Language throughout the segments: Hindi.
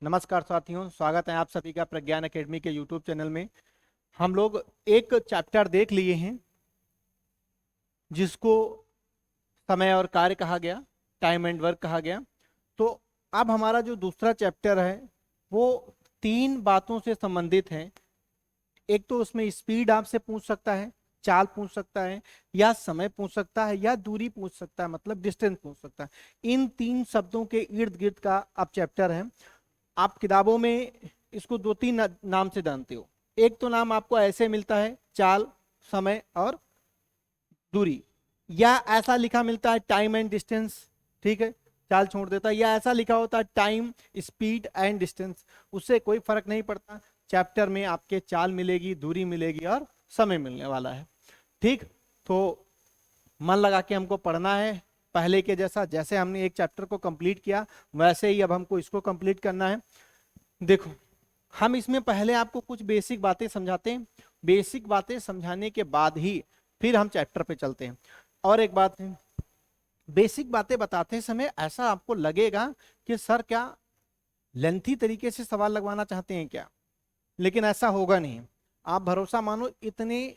नमस्कार साथियों, स्वागत है आप सभी का प्रज्ञान एकेडमी के यूट्यूब चैनल में। हम लोग एक चैप्टर देख लिए हैं जिसको समय और कार्य कहा गया, टाइम एंड वर्क कहा गया। तो अब हमारा जो दूसरा चैप्टर है वो तीन बातों से संबंधित है। एक तो उसमें स्पीड आपसे पूछ सकता है, चाल पूछ सकता है, या समय पूछ सकता है, या दूरी पूछ सकता है, मतलब डिस्टेंस पूछ सकता है। इन तीन शब्दों के इर्द गिर्द का अब चैप्टर है। आप किताबों में इसको दो तीन नाम से जानते हो। एक तो नाम आपको ऐसे मिलता है, चाल, समय और दूरी, या ऐसा लिखा मिलता है टाइम एंड डिस्टेंस। ठीक है, चाल छोड़ देता है, या ऐसा लिखा होता है टाइम, स्पीड एंड डिस्टेंस। उससे कोई फर्क नहीं पड़ता। चैप्टर में आपके चाल मिलेगी, दूरी मिलेगी और समय मिलने वाला है। ठीक, तो मन लगा के हमको पढ़ना है। पहले के जैसा, जैसे हमने एक चैप्टर को कंप्लीट किया वैसे ही अब हमको इसको कंप्लीट करना है। देखो, हम इसमें पहले आपको कुछ बेसिक बातें समझाते हैं। बेसिक बातें समझाने के बाद ही फिर हम चैप्टर पे चलते हैं। और एक बात है, बेसिक बातें बताते समय ऐसा आपको लगेगा कि सर क्या लेंथी तरीके से सवाल लगवाना चाहते हैं क्या, लेकिन ऐसा होगा नहीं। आप भरोसा मानो, इतने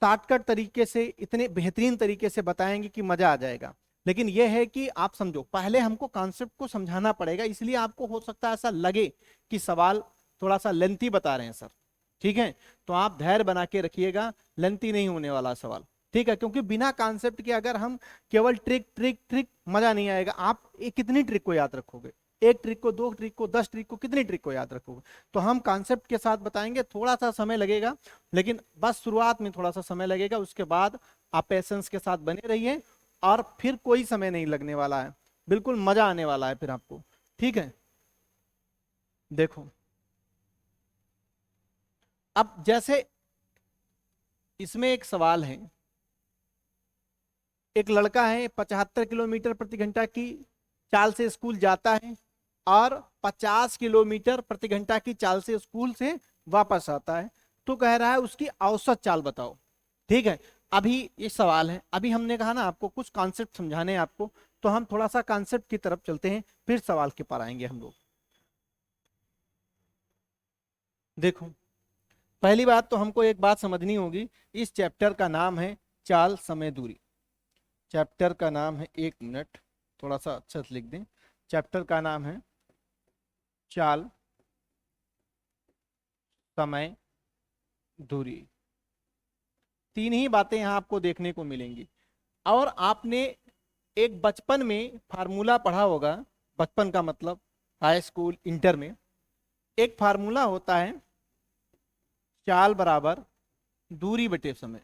शॉर्टकट तरीके से, इतने बेहतरीन तरीके से बताएंगे कि मजा आ जाएगा। लेकिन यह है कि आप समझो, पहले हमको कॉन्सेप्ट को समझाना पड़ेगा, इसलिए आपको हो सकता है ऐसा लगे कि सवाल थोड़ा सा लेंथी बता रहे हैं सर। ठीक है, तो आप धैर्य बना के रखिएगा, लेंथी नहीं होने वाला सवाल। ठीक है, क्योंकि बिना कॉन्सेप्ट के अगर हम केवल ट्रिक ट्रिक ट्रिक, मजा नहीं आएगा। आप कितनी ट्रिक को याद रखोगे? एक ट्रिक को, दो ट्रिक को, 10 ट्रिक को, कितनी ट्रिक को याद रखोगे? तो हम कॉन्सेप्ट के साथ बताएंगे, थोड़ा सा समय लगेगा, लेकिन बस शुरुआत में थोड़ा सा समय लगेगा। उसके बाद आप पेशेंस के साथ बने रहिए और फिर कोई समय नहीं लगने वाला है, बिल्कुल मजा आने वाला है फिर आपको। ठीक है, देखो अब जैसे इसमें एक सवाल है। एक लड़का है, 75 किलोमीटर प्रति घंटा की चाल से स्कूल जाता है और 50 किलोमीटर प्रति घंटा की चाल से स्कूल से वापस आता है। तो कह रहा है उसकी औसत चाल बताओ। ठीक है, अभी ये सवाल है। अभी हमने कहा ना आपको कुछ कॉन्सेप्ट समझाने हैं आपको, तो हम थोड़ा सा कॉन्सेप्ट की तरफ चलते हैं, फिर सवाल के पार आएंगे हम लोग। देखो, पहली बात तो हमको एक बात समझनी होगी। इस चैप्टर का नाम है चाल, समय, दूरी। चैप्टर का नाम है, एक मिनट थोड़ा सा अच्छा से लिख दें। चैप्टर का नाम है चाल, समय, दूरी। तीन ही बातें यहां आपको देखने को मिलेंगी। और आपने एक बचपन में फार्मूला पढ़ा होगा। बचपन का मतलब हाई स्कूल, इंटर में एक फार्मूला होता है, चाल बराबर दूरी बटे समय।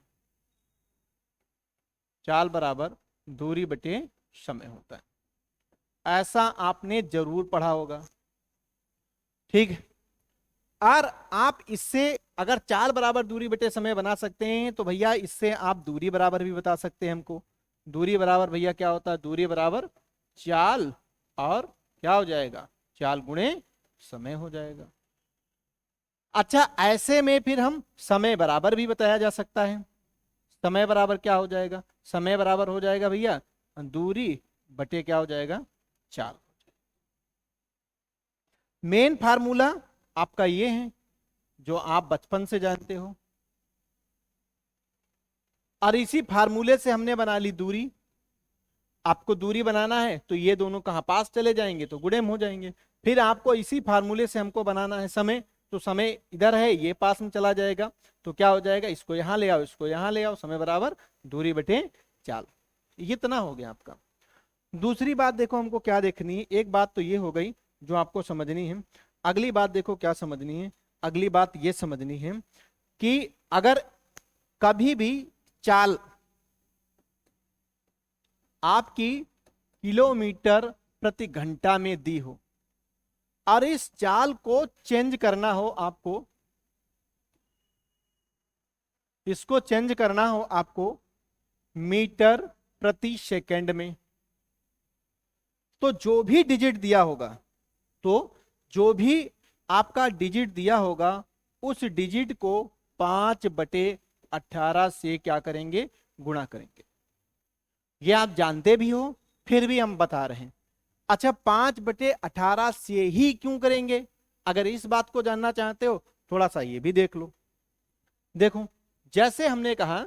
चाल बराबर दूरी बटे समय होता है, ऐसा आपने जरूर पढ़ा होगा। ठीक है, और आप इससे अगर चाल बराबर दूरी बटे समय बना सकते हैं तो भैया इससे आप दूरी बराबर भी बता सकते हैं हमको। दूरी बराबर भैया क्या होता है? दूरी बराबर चाल, और क्या हो जाएगा? चाल गुणे समय हो जाएगा। अच्छा, ऐसे में फिर हम समय बराबर भी बताया जा सकता है। समय बराबर क्या हो जाएगा? समय बराबर हो जाएगा भैया दूरी बटे क्या हो जाएगा? चाल। मेन फार्मूला आपका ये है जो आप बचपन से जानते हो, और इसी फार्मूले से हमने बना ली दूरी। आपको दूरी बनाना है तो ये दोनों कहाँ पास चले जाएंगे? तो गुणेम हो जाएंगे। फिर आपको इसी फार्मूले से हमको बनाना है समय, तो समय इधर है, ये पास में चला जाएगा। तो क्या हो जाएगा? इसको यहां ले आओ, इसको यहां ले आओ, समय बराबर दूरी बटे चाल। इतना हो गया आपका। दूसरी बात देखो हमको क्या देखनी है। एक बात तो ये हो गई जो आपको समझनी है। अगली बात देखो क्या समझनी है। अगली बात ये समझनी है कि अगर कभी भी चाल आपकी किलोमीटर प्रति घंटा में दी हो और इस चाल को चेंज करना हो आपको, इसको चेंज करना हो आपको मीटर प्रति सेकंड में, तो जो भी डिजिट दिया होगा, तो जो भी आपका डिजिट दिया होगा उस डिजिट को 5/18 से क्या करेंगे? गुणा करेंगे। ये आप जानते भी हो, फिर भी हम बता रहे हैं। अच्छा 5/18 से ही क्यों करेंगे? अगर इस बात को जानना चाहते हो थोड़ा सा ये भी देख लो। देखो जैसे हमने कहा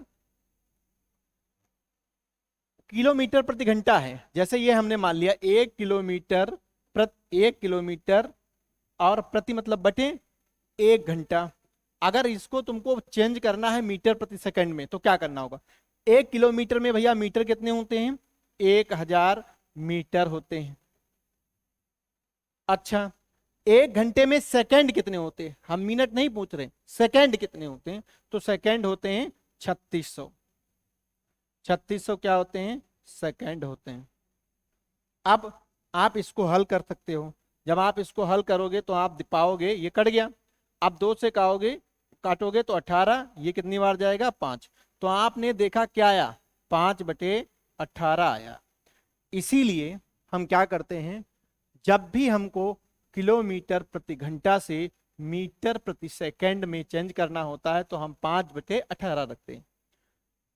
किलोमीटर प्रति घंटा है, जैसे ये हमने मान लिया 1 किलोमीटर प्रति 1 किलोमीटर और प्रति मतलब बटे 1 घंटा। अगर इसको तुमको चेंज करना है मीटर प्रति सेकंड में तो क्या करना होगा? 1 किलोमीटर में भैया मीटर कितने होते हैं? 1000 मीटर होते हैं। अच्छा 1 घंटे में सेकंड कितने होते हैं? हम मिनट नहीं पूछ रहे, सेकंड कितने होते हैं? तो सेकंड होते हैं 3600। 3600 क्या होते हैं? सेकंड होते हैं। अब आप इसको हल कर सकते हो। जब आप इसको हल करोगे तो आप पाओगे ये कट गया। आप 2 से काटोगे तो 18, ये कितनी बार जाएगा? 5। तो आपने देखा क्या आया? 5/18 आया। इसीलिए हम क्या करते हैं, जब भी हमको किलोमीटर प्रति घंटा से मीटर प्रति सेकंड में चेंज करना होता है तो हम 5/18 रखते हैं।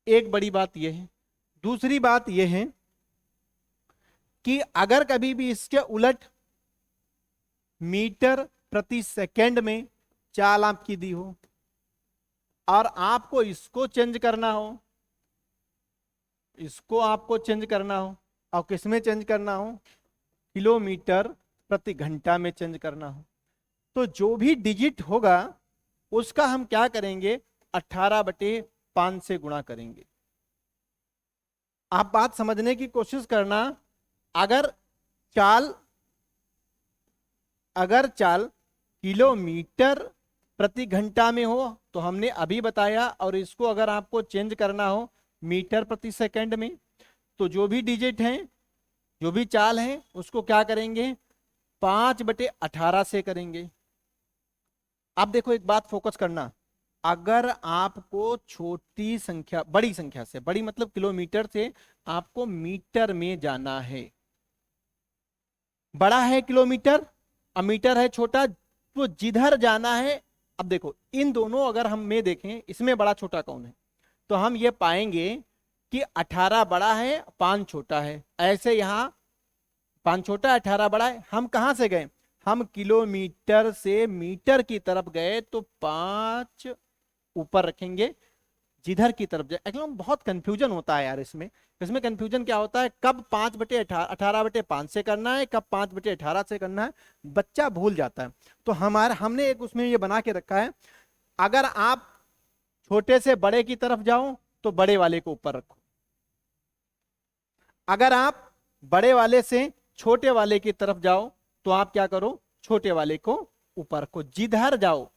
एक बड़ी बात यह है। दूसरी बात यह है कि अगर कभी भी इसके उलट मीटर प्रति सेकंड में चाल आपकी दी हो और आपको इसको चेंज करना हो, और किस में चेंज करना हो? किलोमीटर प्रति घंटा में चेंज करना हो, तो जो भी डिजिट होगा उसका हम क्या करेंगे? 18/5 से गुणा करेंगे। आप बात समझने की कोशिश करना। अगर चाल किलोमीटर प्रति घंटा में हो तो हमने अभी बताया, और इसको अगर आपको चेंज करना हो मीटर प्रति सेकंड में तो जो भी डिजिट हैं, जो भी चाल है उसको क्या करेंगे? 5/18 से करेंगे। अब देखो एक बात फोकस करना, अगर आपको छोटी संख्या बड़ी संख्या से, बड़ी मतलब किलोमीटर से आपको मीटर में जाना है, बड़ा है किलोमीटर और मीटर है छोटा, तो जिधर जाना है, अब देखो इन दोनों अगर हम में देखें इसमें बड़ा छोटा कौन है, तो हम ये पाएंगे कि 18 बड़ा है 5 छोटा है। ऐसे यहां 5 छोटा 18 बड़ा है। हम कहां से गए? हम किलोमीटर से मीटर की तरफ गए तो 5 ऊपर रखेंगे, जिधर की तरफ जाए। एक्चुअली बहुत कंफ्यूजन होता है यार इसमें। इसमें कंफ्यूजन क्या होता है, कब 5/18 से करना है, कब 5/18 से करना है, बच्चा भूल जाता है। तो हमने एक उसमें ये बना के रखा है, अगर आप छोटे से बड़े की तरफ जाओ तो बड़े वाले को ऊपर रखो, अगर आप बड़े वाले से छोटे वाले की तरफ जाओ तो आप क्या करो? छोटे वाले को ऊपर रखो। जिधर जाओ,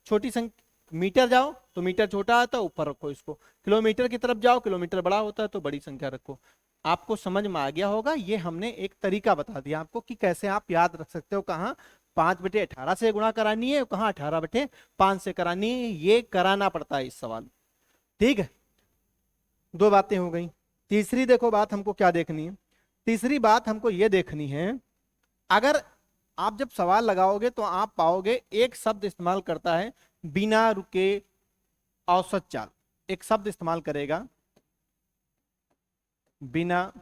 छोटी संख्या मीटर जाओ तो मीटर छोटा आता है, ऊपर रखो इसको। किलोमीटर की तरफ जाओ, किलोमीटर बड़ा होता है तो बड़ी संख्या रखो। आपको समझ में आ गया होगा। ये हमने एक तरीका बता दिया आपको कि कैसे आप याद रख सकते हो, कहाँ 5/18 से गुणा करानी है, कहाँ 18/5 से करानी है। ये कराना पड़ता है इस सवाल। ठीक है, 2 बातें हो गई। तीसरी देखो बात हमको क्या देखनी है। तीसरी बात हमको ये देखनी है, अगर आप जब सवाल लगाओगे तो आप पाओगे एक शब्द इस्तेमाल करता है बिना रुके औसत चाल। एक शब्द इस्तेमाल करेगा बिना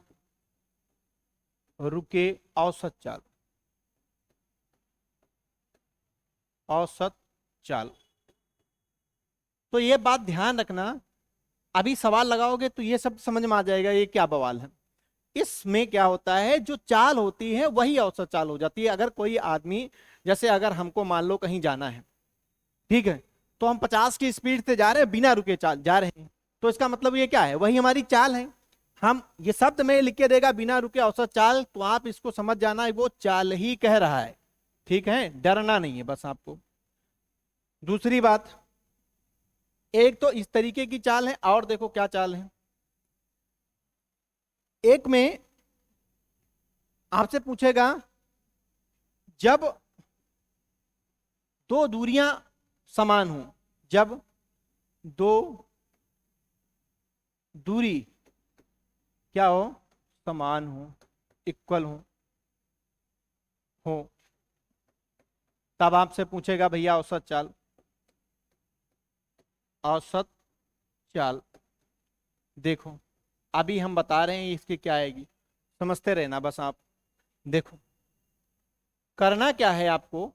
रुके औसत चाल। औसत चाल, तो ये बात ध्यान रखना। अभी सवाल लगाओगे तो ये सब समझ में आ जाएगा ये क्या बवाल है। इसमें क्या होता है, जो चाल होती है वही औसत चाल हो जाती है। अगर कोई आदमी, जैसे अगर हमको मान लो कहीं जाना है, ठीक है, तो हम 50 की स्पीड से जा रहे हैं, बिना रुके चाल जा रहे हैं, तो इसका मतलब ये क्या है? वही हमारी चाल है। हम ये शब्द में लिख के देगा बिना रुके औसत चाल, तो आप इसको समझ जाना है वो चाल ही कह रहा है। ठीक है, डरना नहीं है बस आपको। दूसरी बात, एक तो इस तरीके की चाल है, और देखो क्या चाल है। एक में आपसे पूछेगा जब 2 दूरियां समान हो, जब 2 दूरी क्या हो? समान हो, इक्वल हो, तब आपसे पूछेगा भैया औसत चाल। औसत चाल देखो अभी हम बता रहे हैं इसकी क्या आएगी, समझते रहना बस आप। देखो करना क्या है आपको,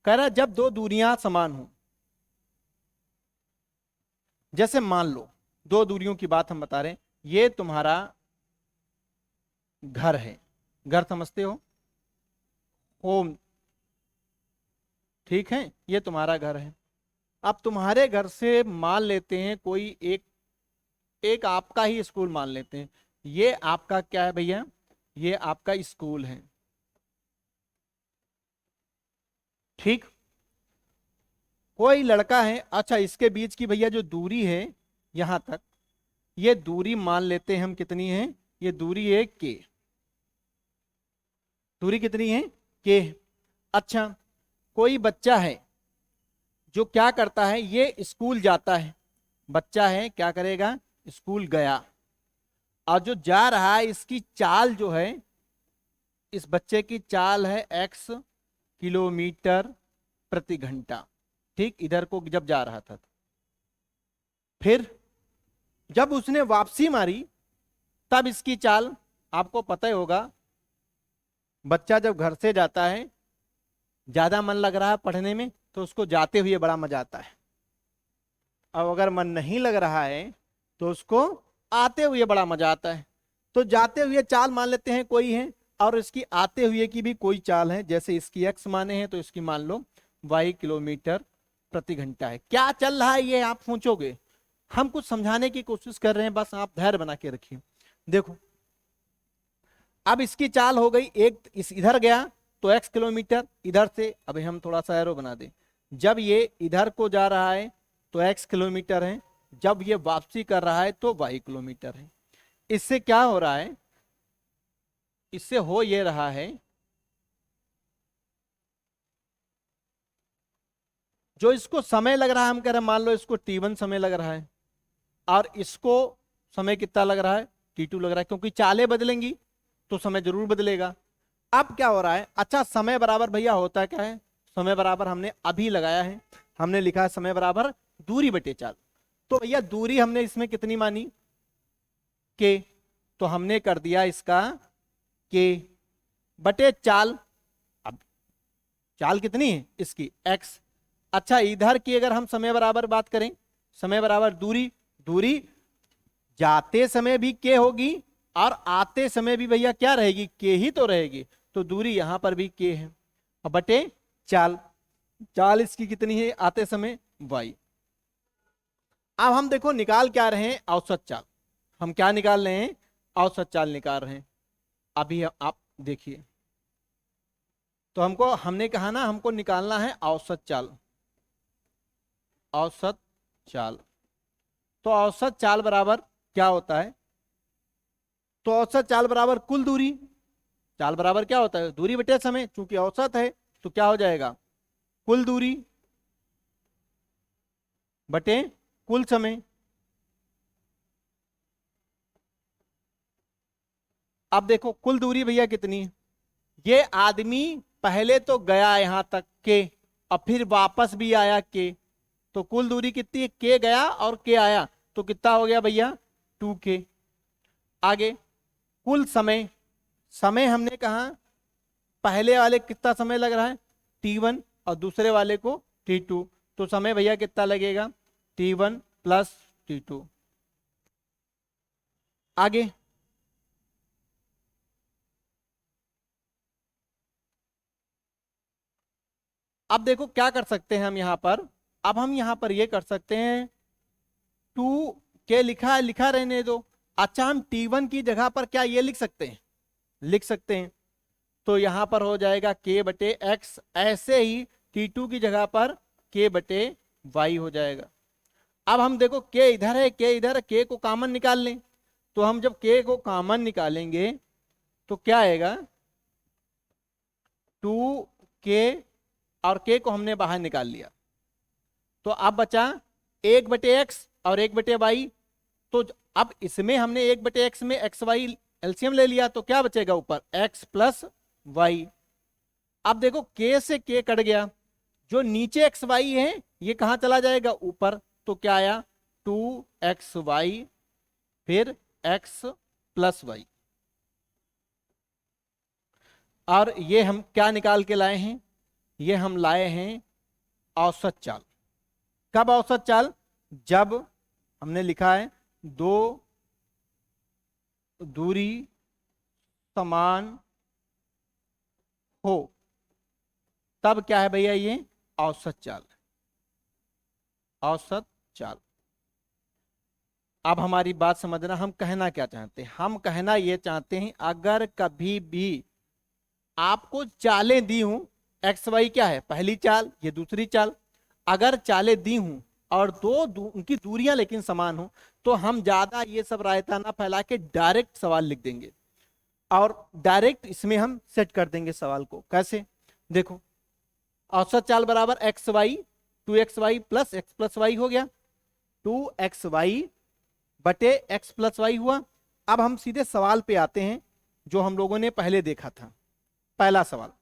कह रहा जब दो दूरियां समान हो, जैसे मान लो दो दूरियों की बात हम बता रहे हैं, ये तुम्हारा घर है, घर समझते हो, होम, ठीक है, ये तुम्हारा घर है। अब तुम्हारे घर से मान लेते हैं कोई एक, एक आपका ही स्कूल मान लेते हैं, ये आपका क्या है भैया, ये आपका स्कूल है, ठीक। कोई लड़का है, अच्छा इसके बीच की भैया जो दूरी है यहां तक, ये दूरी मान लेते हैं हम कितनी है, ये दूरी है के, दूरी कितनी है के। अच्छा कोई बच्चा है जो क्या करता है, ये स्कूल जाता है, बच्चा है क्या करेगा, स्कूल गया, और जो जा रहा है इसकी चाल जो है, इस बच्चे की चाल है x किलोमीटर प्रति घंटा, ठीक, इधर को जब जा रहा था। फिर जब उसने वापसी मारी तब इसकी चाल, आपको पता ही होगा, बच्चा जब घर से जाता है, ज्यादा मन लग रहा है पढ़ने में तो उसको जाते हुए बड़ा मजा आता है, अब अगर मन नहीं लग रहा है तो उसको आते हुए बड़ा मजा आता है। तो जाते हुए चाल मान लेते हैं कोई है, और इसकी आते हुए की भी कोई चाल है, जैसे इसकी x माने हैं तो इसकी मान लो y किलोमीटर प्रति घंटा है। क्या चल रहा है ये आप पूछोगे, हम कुछ समझाने की कोशिश कर रहे हैं, बस आप धैर्य बना के रखिए। देखो अब इसकी चाल हो गई, एक इस इधर गया तो x किलोमीटर, इधर से अभी हम थोड़ा सा एरो बना दें, जब ये इधर को जा रहा है तो x किलोमीटर है, जब ये वापसी कर रहा है तो y किलोमीटर है। इससे क्या हो रहा है, इससे हो ये रहा है, जो इसको समय लग रहा है, हम कह रहे हैं मान लो इसको t1 समय लग रहा है, और इसको समय कितना लग रहा है, t2 लग रहा है, क्योंकि चालें बदलेंगी तो समय जरूर बदलेगा। अब क्या हो रहा है, अच्छा समय बराबर भैया होता क्या है, समय बराबर हमने अभी लगाया है, हमने लिखा है समय बराबर दूरी बटे चाल। तो भैया दूरी हमने इसमें कितनी मानी, के, तो हमने कर दिया इसका के बटे चाल। अब चाल कितनी है इसकी x। अच्छा इधर की अगर हम समय बराबर बात करें, समय बराबर दूरी, दूरी जाते समय भी के होगी और आते समय भी भैया क्या रहेगी, के ही तो रहेगी, तो दूरी यहां पर भी के है, और बटे चाल, चाल इसकी कितनी है आते समय y। अब हम देखो निकाल क्या रहे हैं, औसत चाल, हम क्या निकाल रहे हैं, औसत चाल निकाल रहे हैं। अभी आप देखिए, तो हमको, हमने कहा ना हमको निकालना है औसत चाल, औसत चाल, तो औसत चाल बराबर क्या होता है, तो औसत चाल बराबर कुल दूरी, चाल बराबर क्या होता है, दूरी बटे समय, चूंकि औसत है तो क्या हो जाएगा, कुल दूरी बटे कुल समय। अब देखो कुल दूरी भैया कितनी है, ये आदमी पहले तो गया यहां तक के, और फिर वापस भी आया के, तो कुल दूरी कितनी है, के गया और के आया, तो कितना हो गया भैया 2k। आगे कुल समय, समय हमने कहा पहले वाले कितना समय लग रहा है t1 और दूसरे वाले को t2, तो समय भैया कितना लगेगा t1 प्लस t2। आगे अब देखो क्या कर सकते हैं हम यहां पर, अब हम यहां पर ये कर सकते हैं, 2k लिखा है, लिखा रहने दो। अच्छा हम t1 की जगह पर क्या ये लिख सकते हैं, लिख सकते हैं, तो यहां पर हो जाएगा k बटे x, ऐसे ही t2 की जगह पर k बटे y हो जाएगा। अब हम देखो k इधर है, k इधर है, k को कॉमन निकाल लें, तो हम जब k को कॉमन निकालेंगे तो क्या आएगा 2k, और k को हमने बाहर निकाल लिया, तो अब बचा 1/x और 1/y। तो अब इसमें हमने 1/x में एक्स वाई एलसीएम ले लिया, तो क्या बचेगा ऊपर x प्लस वाई। अब देखो k से k कट गया, जो नीचे एक्स वाई है ये कहां चला जाएगा ऊपर, तो क्या आया 2xy फिर x प्लस वाई। और ये हम क्या निकाल के लाए हैं, ये हम लाए हैं औसत चाल। कब औसत चाल, जब हमने लिखा है दो दूरी समान हो, तब क्या है भैया, ये औसत चाल, औसत चाल। अब हमारी बात समझना, हम कहना क्या चाहते हैं, हम कहना ये चाहते हैं अगर कभी भी आपको चालें दी हूं, एक्स वाई क्या है, पहली चाल, ये दूसरी चाल, अगर चालें दी हूं और उनकी दूरियां लेकिन समान हो, तो हम ज्यादा ये सब रायता ना फैला के डायरेक्ट सवाल लिख देंगे और डायरेक्ट इसमें हम सेट कर देंगे सवाल को। कैसे, देखो औसत चाल बराबर x y, 2xy plus x plus y हो गया, 2xy बटे एक्स प्लस वाई हुआ। अब हम सीधे सवाल पे आते हैं जो हम लोगों ने पहले देखा था। पहला सवाल,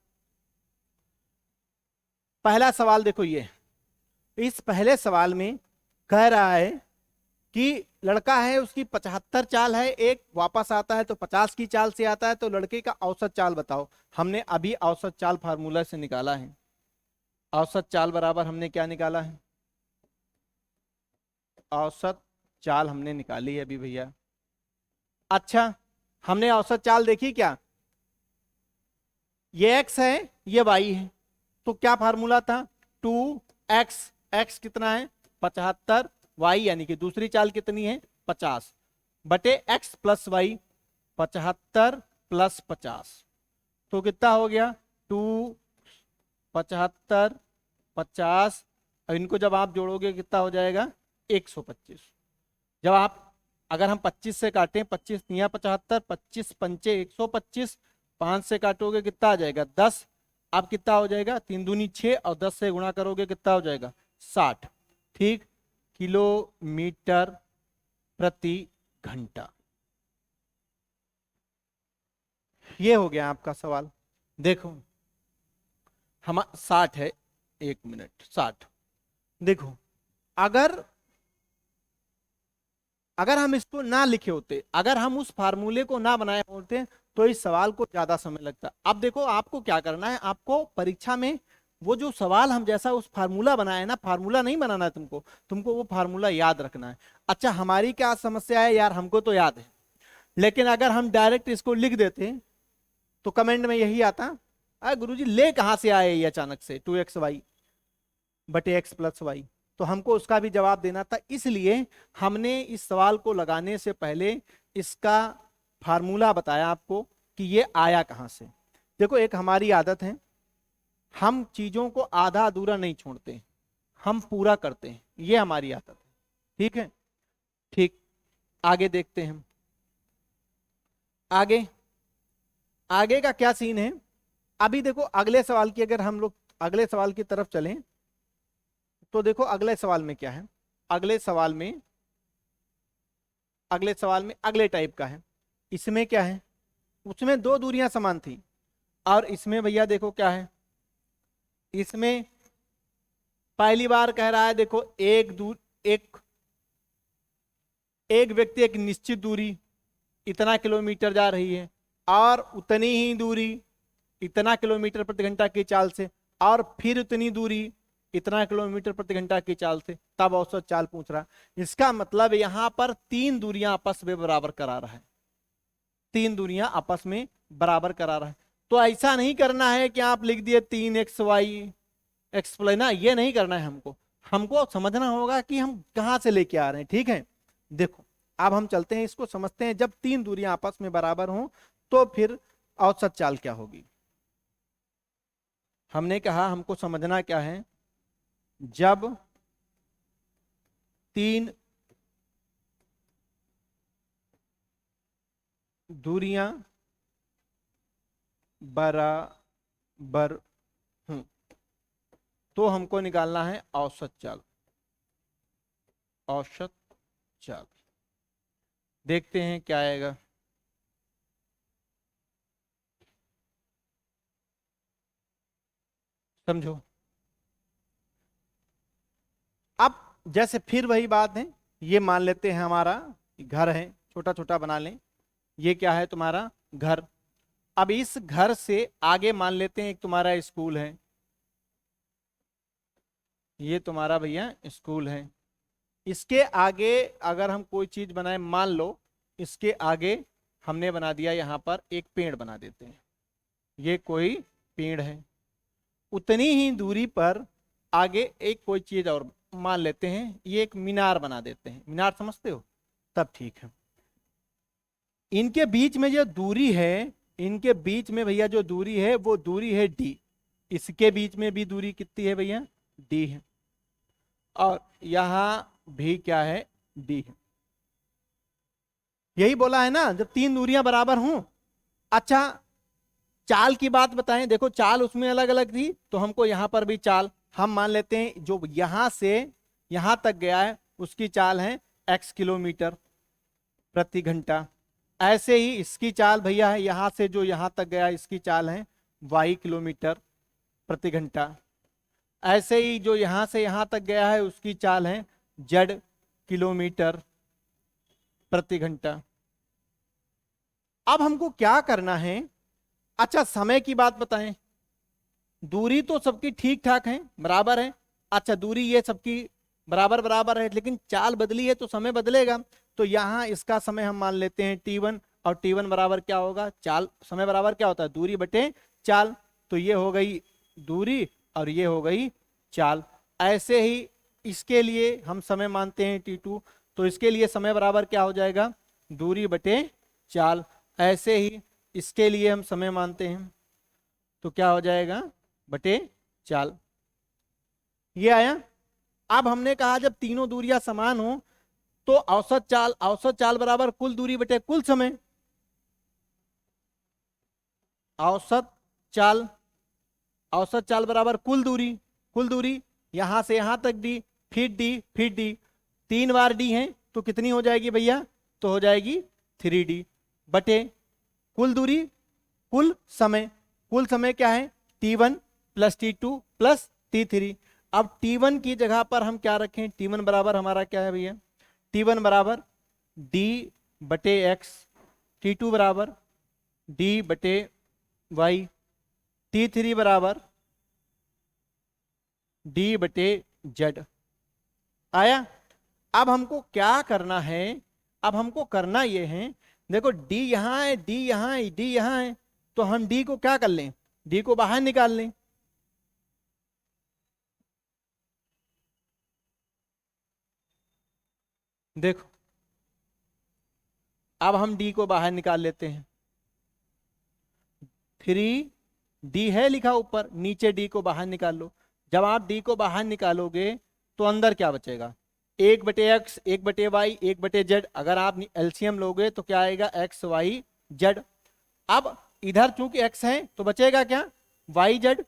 पहला सवाल देखो, ये इस पहले सवाल में कह रहा है कि लड़का है, उसकी 75 चाल है, एक वापस आता है तो 50 की चाल से आता है, तो लड़के का औसत चाल बताओ। हमने अभी औसत चाल फार्मूला से निकाला है। औसत चाल बराबर हमने क्या निकाला है, औसत चाल हमने निकाली है अभी भैया। अच्छा, हमने औसत चाल देखी क्या, ये x है, ये y है, तो क्या फार्मूला था, 2x, x कितना है 75, y यानी कि दूसरी चाल कितनी है 50, बटे x प्लस वाई, 75 प्लस 50, तो कितना हो गया 2, 75, 50, और इनको जब आप जोड़ोगे कितना हो जाएगा 125। जब आप, अगर हम 25 से काटें, 25 तिया 75, 25 पंचे 125, 5 से काटोगे कितना आ जाएगा 10। अब कितना हो जाएगा, 3 दूनी 6 और 10 से गुणा करोगे कितना हो जाएगा 60, ठीक, किलोमीटर प्रति घंटा। ये हो गया आपका सवाल। देखो हम 60 है, 1 मिनट 60, देखो अगर अगर हम इसको ना लिखे होते, अगर हम उस फार्मूले को ना बनाए होते, तो इस सवाल को ज्यादा समय लगता। अब देखो आपको क्या करना है, आपको परीक्षा में वो जो सवाल हम जैसा उस फार्मूला बनाए ना, फार्मूला नहीं बनाना है तुमको, तुमको वो फार्मूला याद रखना है। अच्छा, हमारी क्या समस्या है यार, हमको तो याद है, लेकिन अगर हम डायरेक्ट इसको लिख देते तो कमेंट में यही आता, अरे गुरुजी ले कहां से आए ये अचानक से 2xy बटे एक्स प्लस वाई, तो हमको उसका भी जवाब देना था। इसलिए हमने इस सवाल को लगाने से पहले इसका फार्मूला बताया आपको कि ये आया कहां से। देखो एक हमारी आदत है, हम चीजों को आधा अधूरा नहीं छोड़ते, हम पूरा करते हैं, ये हमारी आदत है, ठीक है। ठीक, आगे देखते हैं हम, आगे आगे का क्या सीन है। अभी देखो अगले सवाल की, अगर हम लोग अगले सवाल की तरफ चलें तो देखो अगले सवाल में क्या है, अगले सवाल में अगले टाइप का है। इसमें क्या है, उसमें दो दूरियां समान थी, और इसमें भैया देखो क्या है, इसमें पहली बार कह रहा है, देखो एक व्यक्ति एक निश्चित दूरी इतना किलोमीटर जा रही है, और उतनी ही दूरी इतना किलोमीटर प्रति घंटा की चाल से, और फिर उतनी दूरी इतना किलोमीटर प्रति घंटा की चाल से, तब औसत चाल पूछ रहा। इसका मतलब यहां पर तीन दूरियां आपस में बराबर करा रहा है, तीन दूरियां आपस में बराबर करा रहा है। तो ऐसा नहीं करना है कि आप लिख दिए 3xy एक्स प्लस ना, ये नहीं करना है हमको। हमको समझना होगा कि हम कहां से लेके आ रहे हैं, ठीक है। देखो अब हम चलते हैं, इसको समझते हैं। जब तीन दूरियां आपस में बराबर हों तो फिर औसत चाल क्या होगी। हमने कहा हमको समझना क्या है, जब तीन दूरियां बराबर हूं तो हमको निकालना है औसत चाल। औसत चाल देखते हैं क्या आएगा। समझो, अब जैसे फिर वही बात है, ये मान लेते हैं हमारा घर है, छोटा छोटा बना लें, ये क्या है तुम्हारा घर, अब इस घर से आगे मान लेते हैं एक तुम्हारा स्कूल है, ये तुम्हारा भैया स्कूल है। इसके आगे अगर हम कोई चीज बनाए, मान लो इसके आगे हमने बना दिया यहाँ पर एक पेड़ बना देते हैं, ये कोई पेड़ है। उतनी ही दूरी पर आगे एक कोई चीज और मान लेते हैं, ये एक मीनार बना देते हैं। मीनार समझते हो? तब ठीक है। इनके बीच में जो दूरी है, इनके बीच में भैया जो दूरी है वो दूरी है डी। इसके बीच में भी दूरी कितनी है भैया? डी है। और यहां भी क्या है? डी है। यही बोला है ना, जब तीन दूरियां बराबर हों। अच्छा, चाल की बात बताएं। देखो चाल उसमें अलग अलग थी, तो हमको यहां पर भी चाल हम मान लेते हैं। जो यहां से यहां तक गया है उसकी चाल है x किलोमीटर प्रति घंटा। ऐसे ही इसकी चाल भैया है, यहां से जो यहां तक गया इसकी चाल है y किलोमीटर प्रति घंटा। ऐसे ही जो यहां से यहां तक गया है उसकी चाल है z किलोमीटर प्रति घंटा। अब हमको क्या करना है? अच्छा, समय की बात बताएं। दूरी तो सबकी ठीक ठाक है, बराबर है। अच्छा, दूरी ये सबकी बराबर बराबर है, लेकिन चाल बदली है तो समय बदलेगा। तो यहां इसका समय हम मान लेते हैं t1, और t1 बराबर क्या होगा? चाल। समय बराबर क्या होता है? दूरी बटे चाल। तो ये हो गई दूरी और ये हो गई चाल। ऐसे ही इसके लिए हम समय मानते हैं t2, तो इसके लिए समय बराबर क्या हो जाएगा? दूरी बटे चाल। ऐसे ही इसके लिए हम समय मानते हैं, तो क्या हो जाएगा? बटे चाल। ये आया। अब हमने कहा जब तीनों दूरियां समान हो तो औसत चाल बराबर कुल दूरी बटे कुल समय। औसत चाल बराबर कुल दूरी यहां से यहां तक डी, फिर डी। 3 बार डी है तो कितनी हो जाएगी भैया? तो हो जाएगी 3D बटे कुल दूरी कुल समय क्या है? t1 plus t2 plus t3। अब t1 की जगह पर हम क्या रखें? t1 बराबर हमारा क्या है भैया? t1 बराबर d बटे x, t2 बराबर d बटे y, t3 बराबर d बटे z। आया। अब हमको क्या करना है? अब हमको करना ये है, देखो d यहां है, d यहां है, d यहां है, तो हम d को क्या कर लें? d को बाहर निकाल लें। देखो अब हम d को बाहर निकाल लेते हैं। 3D है लिखा ऊपर, नीचे d को बाहर निकाल लो। जब आप d को बाहर निकालोगे तो अंदर क्या बचेगा? 1/x, 1/y, 1/z। अगर आप एलसीएम लोगे तो क्या आएगा? x y z। अब इधर चूंकि x है तो बचेगा क्या? y z,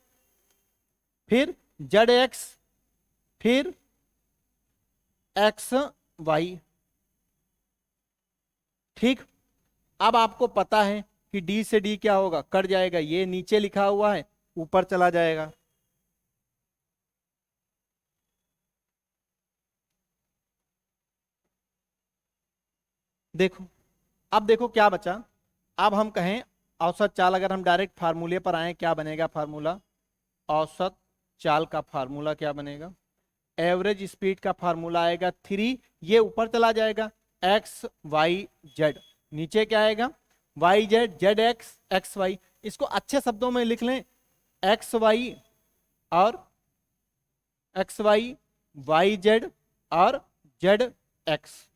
फिर z x, फिर x y। ठीक। अब आपको पता है कि d से d क्या होगा? कट जाएगा। ये नीचे लिखा हुआ है ऊपर चला जाएगा। देखो, अब देखो क्या बचा। अब हम कहें औसत चाल, अगर हम डायरेक्ट फार्मूले पर आए, क्या बनेगा फार्मूला? औसत चाल का फार्मूला क्या बनेगा? एवरेज स्पीड का फार्मूला आएगा 3, ये ऊपर चला जाएगा, एक्स वाई जेड। नीचे क्या आएगा? Y z, z x, x y. इसको अच्छे शब्दों में लिख लें, एक्स वाई और एक्स वाई, वाई जेड और जेड एक्स।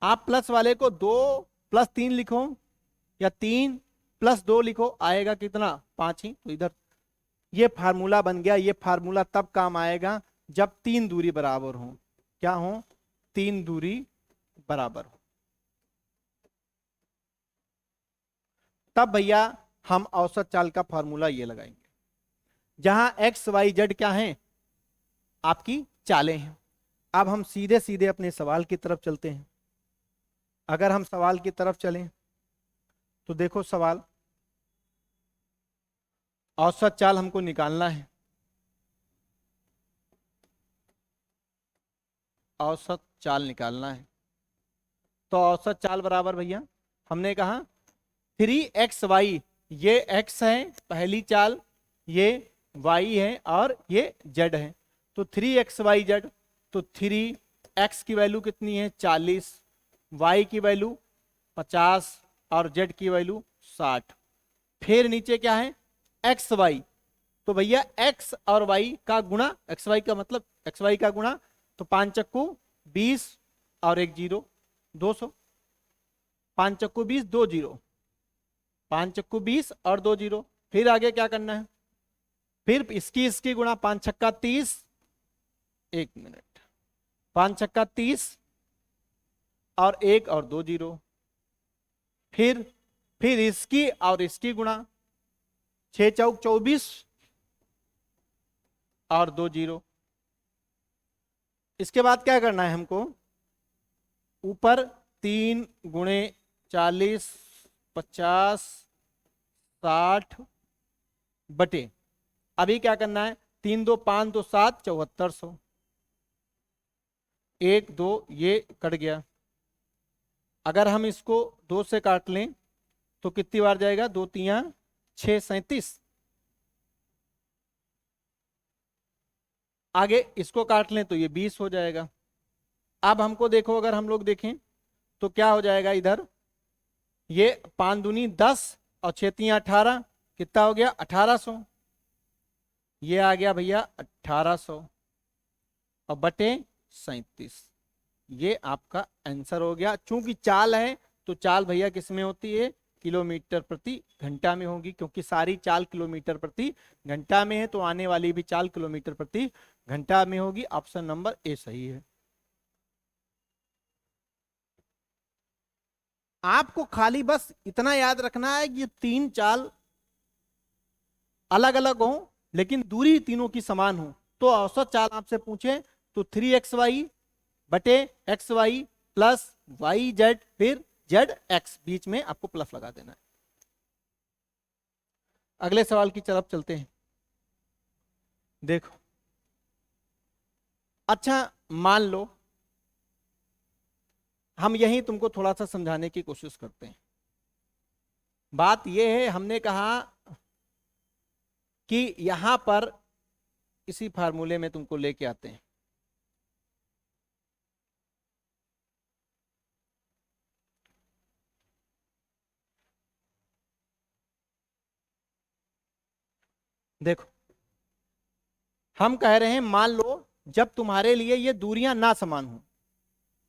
आप प्लस वाले को 2+3 लिखो या 3+2 लिखो, आएगा कितना? 5 ही। तो इधर ये फार्मूला बन गया। ये फार्मूला तब काम आएगा जब तीन दूरी बराबर हो। क्या हो? तीन दूरी बराबर हो, तब भैया हम औसत चाल का फार्मूला ये लगाएंगे। जहां एक्स वाई जेड क्या है? आपकी चालें हैं। अब हम सीधे सीधे अपने सवाल की तरफ चलते हैं। अगर हम सवाल की तरफ चलें तो देखो सवाल, औसत चाल हमको निकालना है। औसत चाल निकालना है तो औसत चाल बराबर भैया हमने कहा 3xy, ये x है पहली चाल, ये y है और ये z है। तो 3xyz, तो 3x की वैल्यू कितनी है 40, y की वैल्यू 50 और z की वैल्यू 60। फिर नीचे क्या है xy, तो भैया x और y का गुणा, xy का मतलब xy का गुणा, तो 5 चक्कू 20 और 1 जीरो 200, 5 चक्कू 20 2 जीरो, 5 चक्कू 20 और 2 जीरो। फिर आगे क्या करना है, फिर इसकी गुणा, 5 छक्का 30, 1 मिनट, 5 छक्का 30 और 1 और 2 जीरो। फिर इसकी और इसकी गुणा, 6 चौक 24 और 2 जीरो। इसके बाद क्या करना है हमको, ऊपर 3 गुणे 40 50 60 बटे, अभी क्या करना है 3 2 5 2 7 7400, 1 2 ये कट गया। अगर हम इसको 2 से काट लें तो कितनी बार जाएगा, 2 3 6 37। आगे इसको काट लें तो ये 20 हो जाएगा। अब हमको देखो, अगर हम लोग देखें तो क्या हो जाएगा, इधर ये 5 दूनी 10 और 6 3 18, कितना हो गया 1800, ये आ गया भैया 1800 और बटे 37। ये आपका आंसर हो गया। चूंकि चाल है तो चाल भैया किस में होती है, किलोमीटर प्रति घंटा में होगी, क्योंकि सारी चाल किलोमीटर प्रति घंटा में है, तो आने वाली भी चाल किलोमीटर प्रति घंटा में होगी। ऑप्शन नंबर ए सही है। आपको खाली बस इतना याद रखना है कि ये 3 चाल अलग अलग हो लेकिन दूरी तीनों की समान हो। तो औसत चाल आपसे पूछे तो 3xy बटे xy प्लस yz फिर zx, बीच में आपको प्लस लगा देना है। अगले सवाल की तरफ चलते हैं। देखो, अच्छा मान लो, हम यही तुमको थोड़ा सा समझाने की कोशिश करते हैं। बात यह है, हमने कहा कि यहां पर इसी फार्मूले में तुमको लेके आते हैं। देखो, हम कह रहे हैं मान लो जब तुम्हारे लिए ये दूरियां ना समान हो,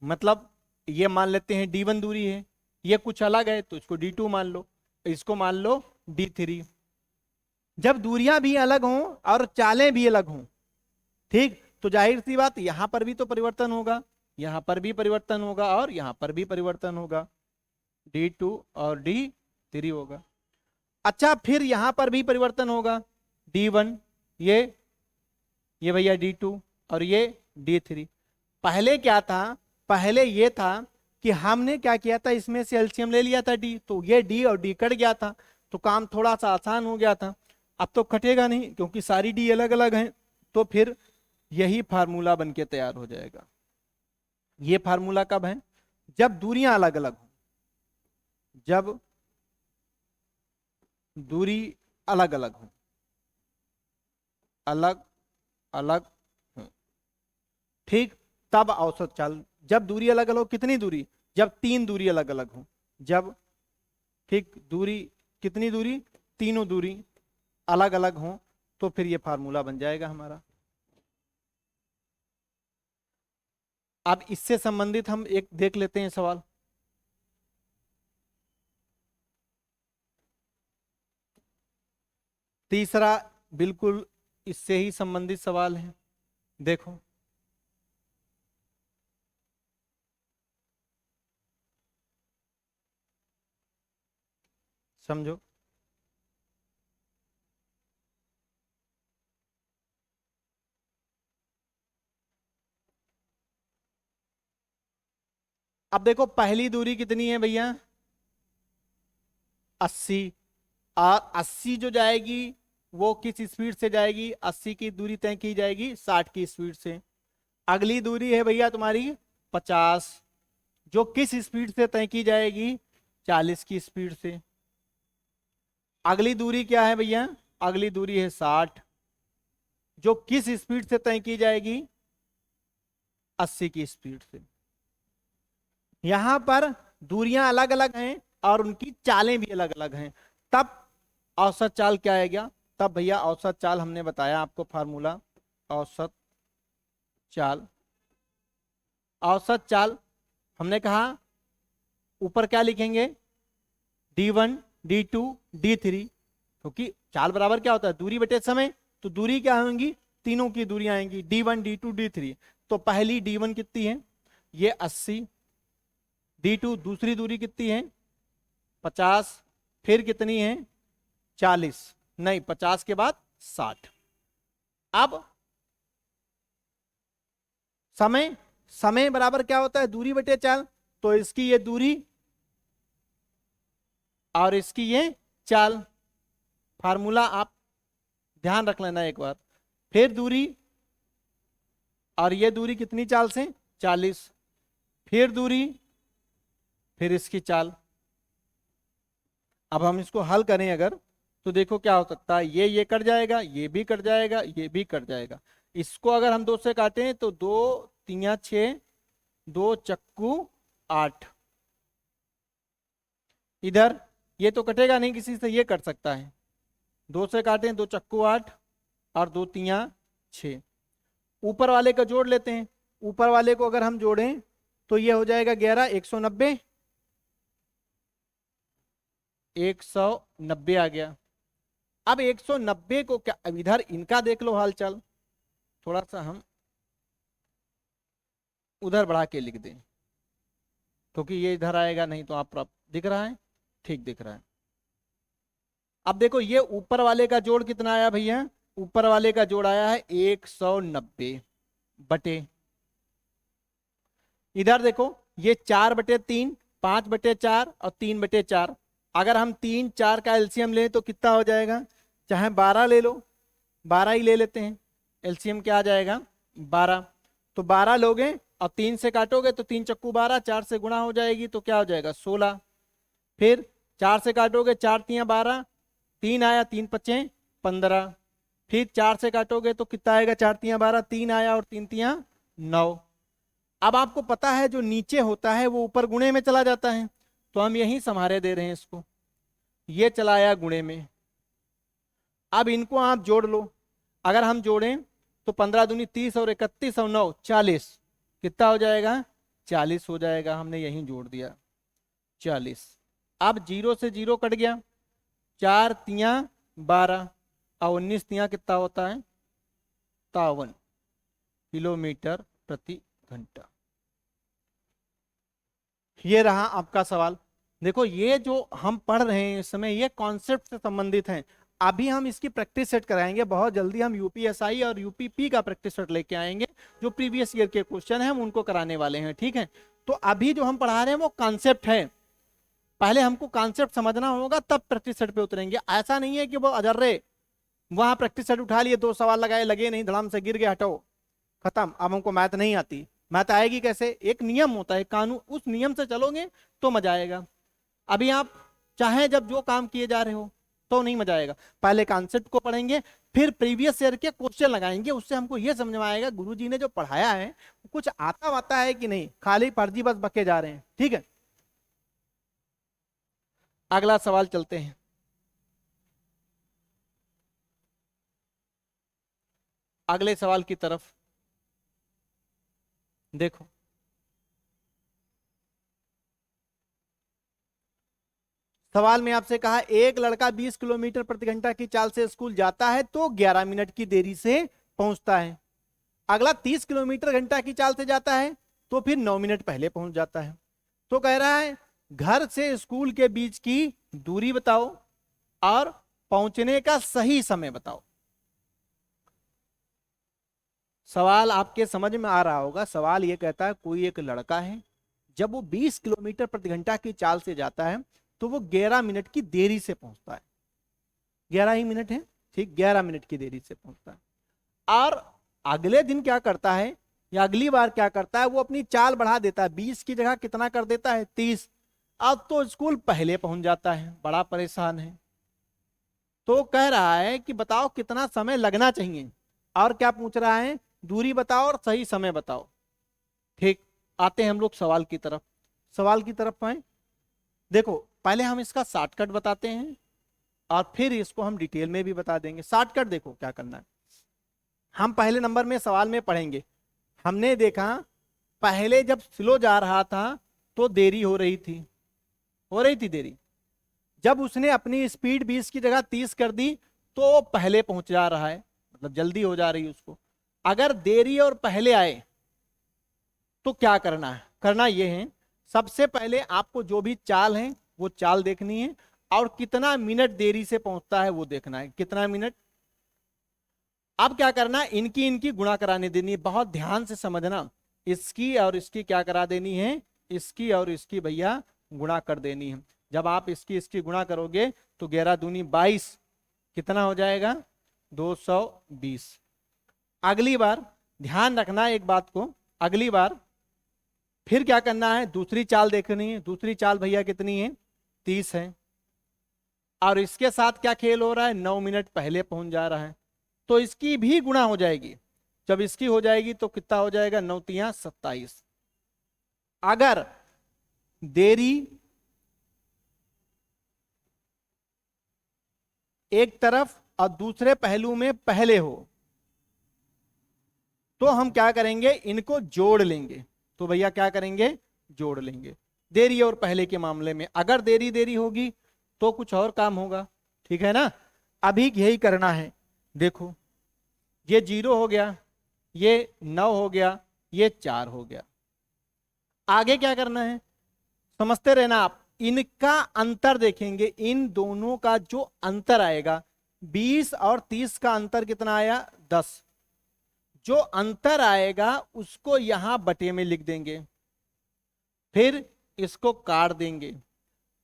मतलब ये मान लेते हैं D1 दूरी है, ये कुछ अलग है तो इसको D2 मान लो, इसको मान लो D3। जब दूरियां भी अलग हों और चालें भी अलग हों, ठीक, तो जाहिर सी बात यहां पर भी तो परिवर्तन होगा, यहां पर भी परिवर्तन होगा और यहां पर भी परिवर्तन होगा, D2 और D3 होगा। अच्छा, फिर यहां पर भी परिवर्तन होगा, D1 ये भैया D2 और ये D3। पहले क्या था, पहले ये था कि हमने क्या किया था, इसमें से एलसीएम ले लिया था D, तो ये D और D कट गया था, तो काम थोड़ा सा आसान हो गया था। अब तो कटेगा नहीं क्योंकि सारी D अलग अलग हैं, तो फिर यही फार्मूला बन के तैयार हो जाएगा। ये फार्मूला कब है, जब दूरियां अलग अलग हो, जब दूरी अलग अलग हो, अलग अलग हो, ठीक, तब औसत चाल। जब दूरी अलग अलग हो, कितनी दूरी, जब 3 दूरी अलग अलग हो, जब, ठीक, दूरी, कितनी दूरी, तीनों दूरी अलग अलग हो, तो फिर ये फार्मूला बन जाएगा हमारा। अब इससे संबंधित हम एक देख लेते हैं सवाल। तीसरा बिल्कुल इससे ही संबंधित सवाल है। देखो, समझो, अब देखो पहली दूरी कितनी है भैया 80, और 80 जो जाएगी वो किस स्पीड से जाएगी, 80 की दूरी तय की जाएगी 60 की स्पीड से। अगली दूरी है भैया तुम्हारी 50, जो किस स्पीड से तय की जाएगी, 40 की स्पीड से। अगली दूरी क्या है भैया? अगली दूरी है 60, जो किस स्पीड से तय की जाएगी? 80 की स्पीड से। यहां पर दूरियां अलग अलग हैं और उनकी चालें भी अलग अलग हैं, तब औसत चाल क्या आएगा? तब भैया औसत चाल हमने बताया आपको फार्मूला, औसत चाल। औसत चाल हमने कहा ऊपर क्या लिखेंगे? d1 d2 d3, क्योंकि चाल बराबर क्या होता है? दूरी बटे समय। तो दूरी क्या होंगी? तीनों की दूरी आएंगी, d1 d2 d3। तो पहली d1 कितनी है? ये 80। d2 दूसरी दूरी कितनी है? 50। फिर कितनी है? 40। नहीं, 50 के बाद 60। अब समय, समय बराबर क्या होता है? दूरी बटे चाल। तो इसकी ये दूरी और इसकी ये चाल, फार्मूला आप ध्यान रख लेना एक बार। फिर दूरी, और ये दूरी कितनी चाल से? 40। फिर दूरी, फिर इसकी चाल। अब हम इसको हल करें अगर, तो देखो क्या हो सकता है? ये कट जाएगा, ये भी कट जाएगा, ये भी कट जाएगा। इसको अगर हम 2 से काटें तो 2 3 6, 2 चक्कू 8। इधर ये तो कटेगा नहीं किसी से, ये कट सकता है। 2 से काटें, 2 चक्कू 8 और 2 3 6। ऊपर वाले का जोड़ लेते हैं। ऊपर वाले को अगर हम जोड़ें तो ये हो जाएगा 11, 190, 190 आ गया। अब 190 को क्या, अब इधर इनका देख लो हालचाल, थोड़ा सा हम उधर बढ़ा के लिख दें, क्योंकि ये इधर आएगा नहीं। तो आप दिख रहा है? ठीक दिख रहा है। अब देखो ये ऊपर वाले का जोड़ कितना आया भैया? ऊपर वाले का जोड़ आया है 190 बटे, इधर देखो ये 4/3, 5/4 और 3/4। अगर हम 3 4 का एलसीएम लें तो कितना हो जाएगा? चाहे 12 ले लो, 12 ही ले लेते हैं। एलसीएम क्या आ जाएगा? 12। तो 12 लोगे और 3 से काटोगे तो 3 चक्कू 12, 4 से गुणा हो जाएगी तो क्या हो जाएगा? 16। फिर 4 से काटोगे, 4 3 12, 3 आया, 3 5 15। फिर 4 से काटोगे तो कितना आएगा? 4 3 12, 3 आया और 3 3 9। अब आपको पता है जो नीचे होता है वो ऊपर गुणे में चला जाता है, तो हम यही संभारे दे रहे हैं इसको। ये चला आया गुणे में। अब इनको आप जोड़ लो। अगर हम जोड़ें तो 15 दूनी 30 और 31 और 9 40। कितना हो जाएगा? 40 हो जाएगा। हमने यहीं जोड़ दिया 40। अब 0 से 0 कट गया, 4 3 12 और 19 3 कितना होता है? 53 किलोमीटर प्रति घंटा। ये रहा आपका सवाल। देखो ये जो हम पढ़ रहे हैं इस समय, ये कॉन्सेप्ट से संबंधित हैं। अभी हम इसकी प्रैक्टिस सेट कराएंगे। बहुत जल्दी हम यूपीएसआई और यूपीपी का प्रैक्टिस सेट लेके आएंगे। जो प्रीवियस ईयर के क्वेश्चन हैं हम उनको कराने वाले हैं, ठीक है? तो अभी जो हम पढ़ा रहे हैं वो कॉन्सेप्ट है। पहले हमको कॉन्सेप्ट समझना होगा, तब प्रैक्टिस सेट पे उतरेंगे। ऐसा नहीं है कि वो अजर्रे वहां प्रैक्टिस सेट उठा लिए, 2 सवाल लगाए, लगे नहीं, धड़ाम से गिर गए, हटो, खत्म। अब हमको मैथ नहीं आती। मैथ आएगी कैसे? एक नियम होता है, कानून, उस नियम से चलोगे तो मजा आएगा। अभी आप चाहे जब जो काम किए जा रहे हो तो नहीं मजा आएगा। पहले कॉन्सेप्ट को पढ़ेंगे, फिर प्रीवियस ईयर के क्वेश्चन लगाएंगे। उससे हमको यह समझ में आएगा गुरुजी ने जो पढ़ाया है कुछ आता वाता है कि नहीं, खाली फर्जी बस बके जा रहे हैं, ठीक है? अगला सवाल चलते हैं। अगले सवाल की तरफ देखो। सवाल में आपसे कहा एक लड़का 20 किलोमीटर प्रति घंटा की चाल से स्कूल जाता है तो 11 मिनट की देरी से पहुंचता है। अगला 30 किलोमीटर घंटा की चाल से जाता है तो फिर 9 मिनट पहले पहुंच जाता है। तो कह रहा है घर से स्कूल के बीच की दूरी बताओ और पहुंचने का सही समय बताओ। सवाल आपके समझ में आ रहा होगा। सवाल ये कहता है कोई एक लड़का है, जब वो 20 किलोमीटर प्रति घंटा की चाल से जाता है तो वो 11 मिनट की देरी से पहुंचता है। 11 ही मिनट है, ठीक, 11 मिनट की देरी से पहुंचता है। और अगले दिन क्या करता है या अगली बार क्या करता है? वो अपनी चाल बढ़ा देता है। 20 की जगह कितना कर देता है? 30। अब तो स्कूल पहले पहुंच जाता है, बड़ा परेशान है। तो कह रहा है कि बताओ कितना समय लगना चाहिए, और क्या पूछ रहा है, दूरी बताओ और सही समय बताओ। ठीक, आते हैं हम लोग सवाल की तरफ। सवाल की तरफ आए, देखो पहले हम इसका शॉर्टकट बताते हैं और फिर इसको हम डिटेल में भी बता देंगे। शॉर्टकट देखो क्या करना है, हम पहले नंबर में सवाल में पढ़ेंगे। हमने देखा पहले जब स्लो जा रहा था तो देरी हो रही थी देरी। जब उसने अपनी स्पीड 20 की जगह 30 कर दी तो पहले पहुंच जा रहा है, मतलब जल्दी हो जा रही है उसको। अगर देरी और पहले आए तो क्या करना है, करना ये है, सबसे पहले आपको जो भी चाल है वो चाल देखनी है, और कितना मिनट देरी से पहुंचता है वो देखना है, कितना मिनट। अब क्या करना है, इनकी इनकी गुणा कराने देनी है, बहुत ध्यान से समझना। इसकी और इसकी क्या करा देनी है, इसकी और इसकी भैया गुणा कर देनी है। जब आप इसकी इसकी गुणा करोगे तो 11 दूनी 22, कितना हो जाएगा, 220। अगली बार ध्यान रखना एक बात को, अगली बार फिर क्या करना है, दूसरी चाल देखनी है। दूसरी चाल भैया कितनी है, 30 है, और इसके साथ क्या खेल हो रहा है, 9 मिनट पहले पहुंच जा रहा है, तो इसकी भी गुणा हो जाएगी। जब इसकी हो जाएगी तो कितना हो जाएगा, 9 तिया 27। अगर देरी एक तरफ और दूसरे पहलू में पहले हो तो हम क्या करेंगे, इनको जोड़ लेंगे। तो भैया क्या करेंगे, जोड़ लेंगे। देरी और पहले के मामले में अगर देरी देरी होगी तो कुछ और काम होगा, ठीक है ना। अभी यही करना है। देखो ये 0 हो गया, ये 9 हो गया, ये 4 हो गया। आगे क्या करना है, समझते रहना आप। इनका अंतर देखेंगे, इन दोनों का जो अंतर आएगा, 20 और 30 का अंतर कितना आया, 10। जो अंतर आएगा उसको यहां बटे में लिख देंगे, फिर इसको काट देंगे।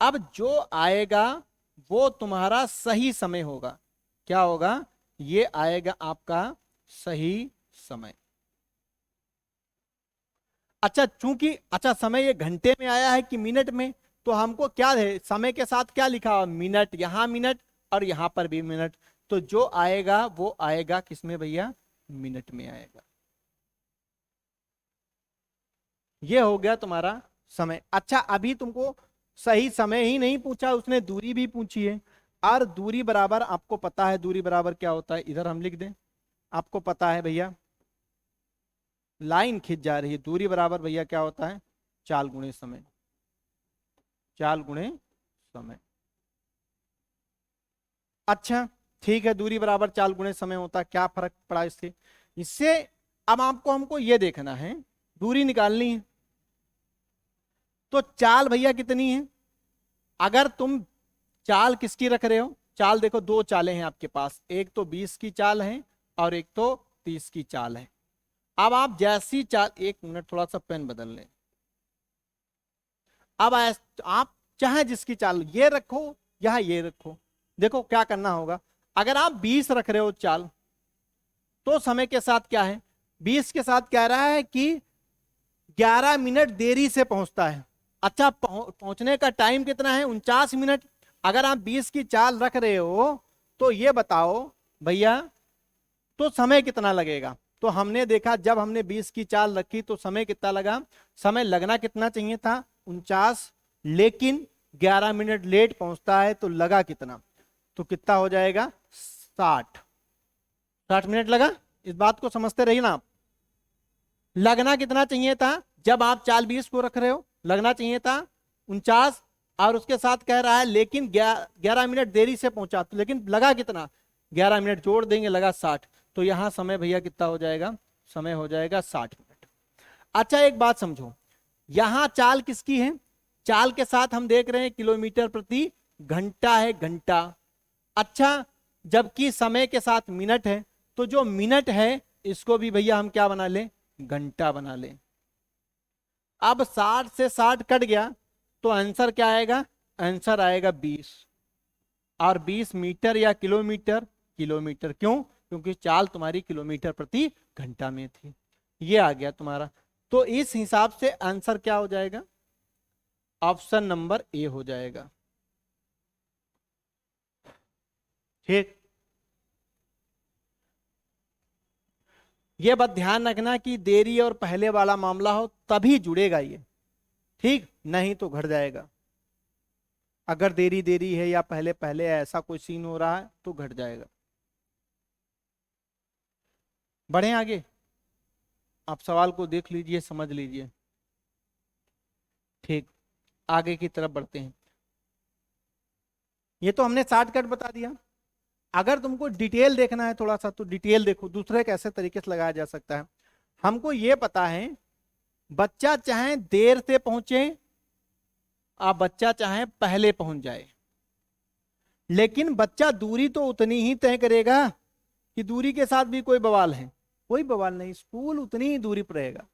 अब जो आएगा वो तुम्हारा सही समय होगा। क्या होगा, ये आएगा आपका सही समय। अच्छा चूंकि अच्छा समय ये घंटे में आया है कि मिनट में, तो हमको क्या है, समय के साथ क्या लिखा हुआ, मिनट, यहां मिनट और यहां पर भी मिनट। तो जो आएगा वो आएगा किसमें भैया, मिनट में आएगा। ये हो गया तुम्हारा समय। अच्छा अभी तुमको सही समय ही नहीं पूछा, उसने दूरी भी पूछी है। और दूरी बराबर आपको पता है, दूरी बराबर क्या होता है, इधर हम लिख दें। आपको पता है भैया, लाइन खिंच जा रही है, दूरी बराबर भैया क्या होता है, चाल गुणे समय, चाल गुणे समय। अच्छा ठीक है, दूरी बराबर चाल गुणे समय होता है, क्या फर्क पड़ा इससे, इससे अब आपको हमको ये देखना है, दूरी निकालनी है। तो चाल भैया कितनी है, अगर तुम चाल किसकी रख रहे हो, चाल देखो दो चालें हैं आपके पास, एक तो 20 की चाल है और एक तो 30 की चाल है। अब आप जैसी चाल, एक मिनट थोड़ा सा पेन बदल लें। अब आप चाहे जिसकी चाल ये रखो या ये रखो, देखो क्या करना होगा। अगर आप 20 रख रहे हो चाल, तो समय के साथ क्या है, 20 के साथ कह रहा है कि 11 मिनट देरी से पहुंचता है। अच्छा पहुंचने का टाइम कितना है, 49 मिनट। अगर आप 20 की चाल रख रहे हो तो ये बताओ भैया तो समय कितना लगेगा। तो हमने देखा जब हमने 20 की चाल रखी तो समय कितना लगा, समय लगना कितना चाहिए था, 49, लेकिन 11 मिनट लेट पहुंचता है तो लगा कितना, तो कितना हो जाएगा 60 मिनट लगा। इस बात को समझते रहिए ना आप। लगना कितना चाहिए था, जब आप चाल 20 को रख रहे हो लगना चाहिए था 49, और उसके साथ कह रहा है लेकिन 11 मिनट देरी से पहुंचा, तो लेकिन लगा कितना, 11 मिनट जोड़ देंगे लगा 60। तो यहां समय भैया कितना हो जाएगा, समय हो जाएगा 60 मिनट। अच्छा एक बात समझो, यहां चाल किसकी है, चाल के साथ हम देख रहे हैं किलोमीटर प्रति घंटा है, घंटा। अच्छा जबकि समय के साथ मिनट है, तो जो मिनट है इसको भी भैया हम क्या बना लें, घंटा बना लें। अब 60 से 60 कट गया तो आंसर क्या आएगा, आंसर आएगा 20। और 20 मीटर या किलोमीटर, किलोमीटर, क्यों, क्योंकि चाल तुम्हारी किलोमीटर प्रति घंटा में थी। ये आ गया तुम्हारा। तो इस हिसाब से आंसर क्या हो जाएगा, ऑप्शन नंबर ए हो जाएगा। ठीक, ये बात ध्यान रखना कि देरी और पहले वाला मामला हो तभी जुड़ेगा ये, ठीक, नहीं तो घट जाएगा। अगर देरी देरी है या पहले पहले है, ऐसा कोई सीन हो रहा है तो घट जाएगा। बढ़े आगे, आप सवाल को देख लीजिए, समझ लीजिए। ठीक, आगे की तरफ बढ़ते हैं। ये तो हमने शॉर्टकट बता दिया। अगर तुमको डिटेल देखना है थोड़ा सा तो डिटेल देखो, दूसरे कैसे तरीके से लगाया जा सकता है। हमको ये पता है बच्चा चाहे देर से पहुंचे, आप बच्चा चाहे पहले पहुंच जाए, लेकिन बच्चा दूरी तो उतनी ही तय करेगा। कि दूरी के साथ भी कोई बवाल है? कोई बवाल नहीं, स्कूल उतनी ही दूरी पर रहेगा।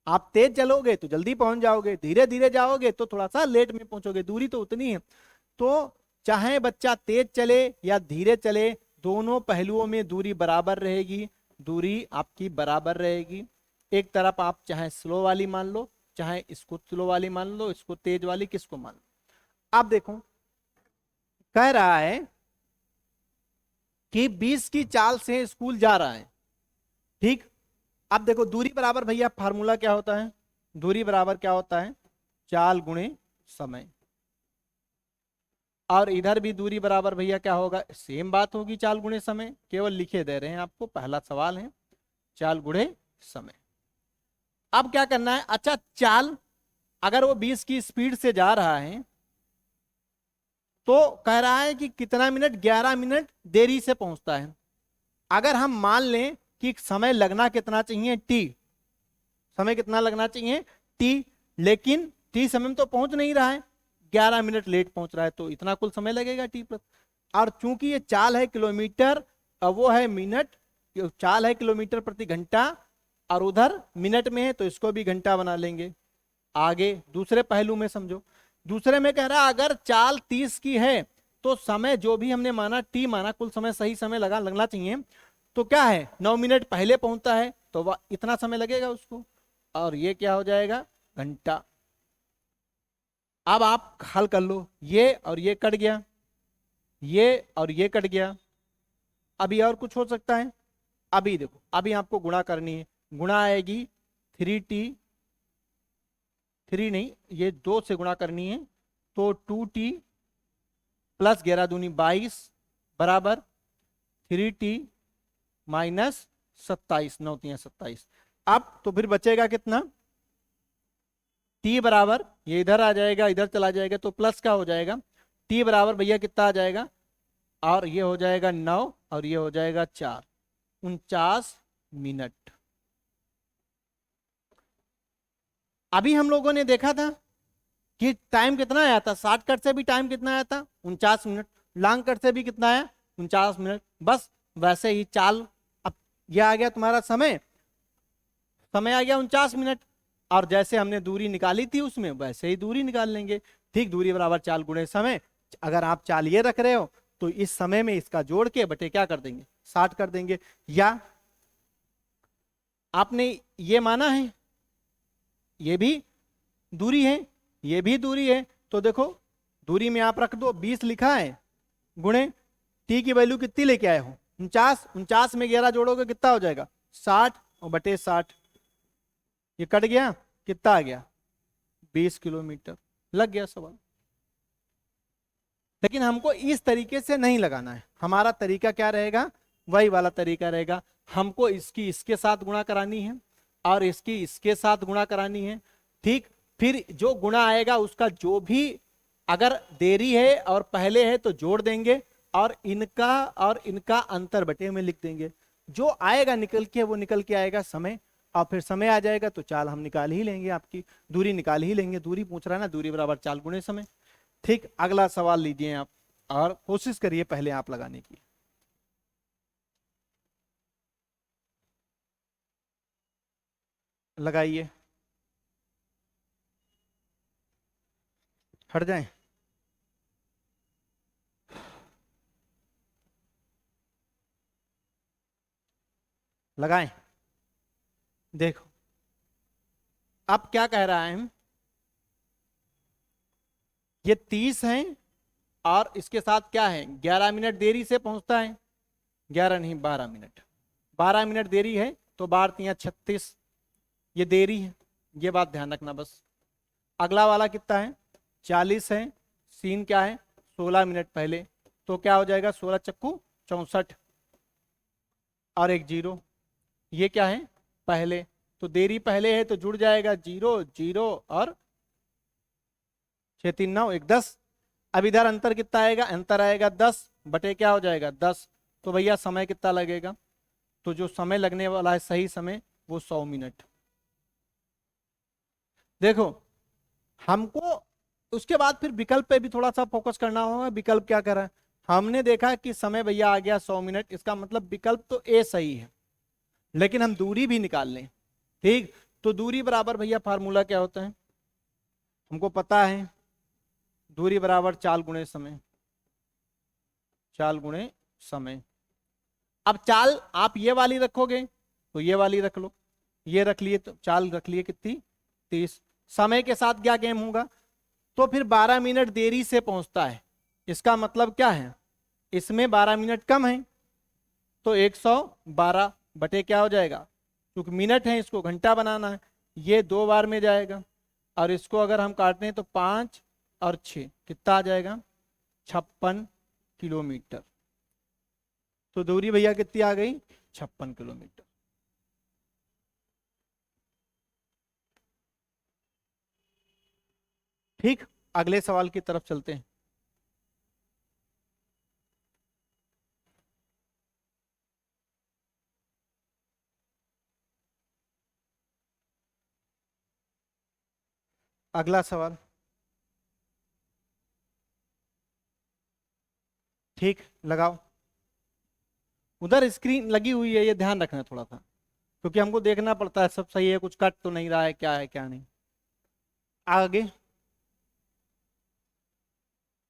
आप तेज चलोगे तो जल्दी पहुंच जाओगे, धीरे धीरे जाओगे तो थोड़ा सा लेट में पहुंचोगे, दूरी तो उतनी है। तो चाहे बच्चा तेज चले या धीरे चले, दोनों पहलुओं में दूरी बराबर रहेगी, दूरी आपकी बराबर रहेगी। एक तरफ आप चाहे स्लो वाली मान लो, चाहे इसको स्लो वाली मान लो, इसको तेज वाली, किसको मान लो। अब देखो, कह रहा है कि 20 की चाल से स्कूल जा रहा है, ठीक। अब देखो दूरी बराबर, भैया फार्मूला क्या होता है? दूरी बराबर क्या होता है? चाल गुणे समय। और इधर भी दूरी बराबर भैया क्या होगा? सेम बात होगी, चाल गुणे समय, केवल लिखे दे रहे हैं आपको, पहला सवाल है चाल गुणे समय। अब क्या करना है? अच्छा, चाल अगर वो 20 की स्पीड से जा रहा है तो कह रहा है कि कितना मिनट? 11 मिनट देरी से पहुंचता है। अगर हम मान लें कि समय लगना कितना चाहिए? टी, समय कितना लगना चाहिए? टी, लेकिन टी समय में तो पहुंच नहीं रहा है, 11 मिनट लेट पहुंच रहा है, तो इतना कुल समय लगेगा टी प्लस। और चूंकि ये चाल है किलोमीटर, वो है मिनट, चाल है किलोमीटर प्रति घंटा, और उधर मिनट में है तो इसको भी घंटा बना लेंगे। आगे दूसरे पहलू में समझो, दूसरे में कह रहा है अगर चाल 30 की है तो समय जो भी हमने माना टी माना, कुल समय सही समय लगना चाहिए। तो क्या है, 9 मिनट पहले पहुंचता है तो वह इतना समय लगेगा उसको, और ये क्या हो जाएगा? घंटा। अब आप हल कर लो, ये और ये कट गया, ये और ये कट गया। अभी और कुछ हो सकता है? अभी देखो, अभी आपको गुणा करनी है, गुणा आएगी 3t, 3 नहीं, ये 2 से गुणा करनी है, तो 2t प्लस 11 दूनी 22 बराबर 3t माइनस 27, 9 तियां 27। अब तो फिर बचेगा कितना? t बराबर, ये इधर आ जाएगा, इधर चला जाएगा तो प्लस का हो जाएगा, t बराबर भैया कितना आ जाएगा? और ये हो जाएगा 9 और ये हो जाएगा 4, 49 मिनट। अभी हम लोगों ने देखा था कि टाइम कितना आया था, शॉर्टकट से भी टाइम कितना आया था? 49 मिनट। लॉन्ग कट से भी कितना आया? 49 मिनट। बस वैसे ही चाल, अब यह आ गया तुम्हारा समय, समय आ गया 49 मिनट, और जैसे हमने दूरी निकाली थी उसमें वैसे ही दूरी निकाल लेंगे। ठीक, दूरी बराबर चाल गुणे समय। अगर आप चाल ये रख रहे हो तो इस समय में इसका जोड़ के बटे क्या कर देंगे? 60 कर देंगे। या आपने ये माना है ये भी दूरी है, ये भी दूरी है, तो देखो दूरी में आप रख दो, 20 लिखा है, गुणे टी की वैल्यू कितनी लेके आए हो? 49, 49 में 11 जोड़ोगे कितना हो जाएगा? 60 और बटे 60, ये कट गया, कितना आ गया? 20 किलोमीटर। लग गया सवाल। लेकिन हमको इस तरीके से नहीं लगाना है, हमारा तरीका क्या रहेगा? वही वाला तरीका रहेगा। हमको इसकी इसके साथ गुणा करानी है और इसकी इसके साथ गुणा करानी है, ठीक। फिर जो गुणा आएगा उसका जो भी अगर देरी है और पहले है तो जोड़ देंगे, और इनका अंतर बटे में लिख देंगे। जो आएगा निकल के वो निकल के आएगा समय, और फिर समय आ जाएगा तो चाल हम निकाल ही लेंगे, आपकी दूरी निकाल ही लेंगे। दूरी पूछ रहा है ना, दूरी बराबर चाल गुणे समय। ठीक, अगला सवाल लीजिए आप और कोशिश करिए पहले आप लगाने की। लगाइए, हट जाए। लगाएं, देखो अब क्या कह रहा है, ये 30 है और इसके साथ क्या है 11 मिनट देरी से पहुंचता है, 11 नहीं 12 मिनट, 12 मिनट देरी है तो 12×3=36, ये देरी है, ये बात ध्यान रखना बस। अगला वाला कितना है 40 है, सीन क्या है 16 मिनट पहले, तो क्या हो जाएगा 16×64 और एक जीरो, ये क्या है पहले, तो देरी पहले है तो जुड़ जाएगा 0 0 और 6×3=9 एक 10। अब इधर अंतर कितना आएगा, अंतर आएगा 10 बटे क्या हो जाएगा 10, तो भैया समय कितना लगेगा, तो जो समय लगने वाला है सही समय वो 100 मिनट। देखो हमको उसके बाद फिर विकल्प पे भी थोड़ा सा फोकस करना होगा, विकल्प क्या कर रहा है, हमने देखा कि समय भैया आ गया 100 मिनट, इसका मतलब विकल्प तो ए सही है, लेकिन हम दूरी भी निकाल लें, ठीक, तो दूरी बराबर भैया फार्मूला क्या होता है हमको पता है, दूरी बराबर चाल गुणे समय, चाल गुणे समय। अब चाल आप ये वाली रखोगे तो ये वाली रख लो, ये रख लिए तो चाल रख लिए कितनी 30, समय के साथ क्या गेम होगा, तो फिर 12 मिनट देरी से पहुंचता है, इसका मतलब क्या है इसमें 12 मिनट कम है, तो 112 बटे क्या हो जाएगा, क्योंकि मिनट है इसको घंटा बनाना है, ये 2 बार में जाएगा, और इसको अगर हम काटते हैं तो 5 और 6 कितना आ जाएगा 56 किलोमीटर, तो दूरी भैया कितनी आ गई 56 किलोमीटर। ठीक, अगले सवाल की तरफ चलते हैं। अगला सवाल, ठीक लगाओ, उधर स्क्रीन लगी हुई है ये ध्यान रखना थोड़ा सा, क्योंकि हमको देखना पड़ता है सब सही है, कुछ कट तो नहीं रहा है, क्या है क्या नहीं। आगे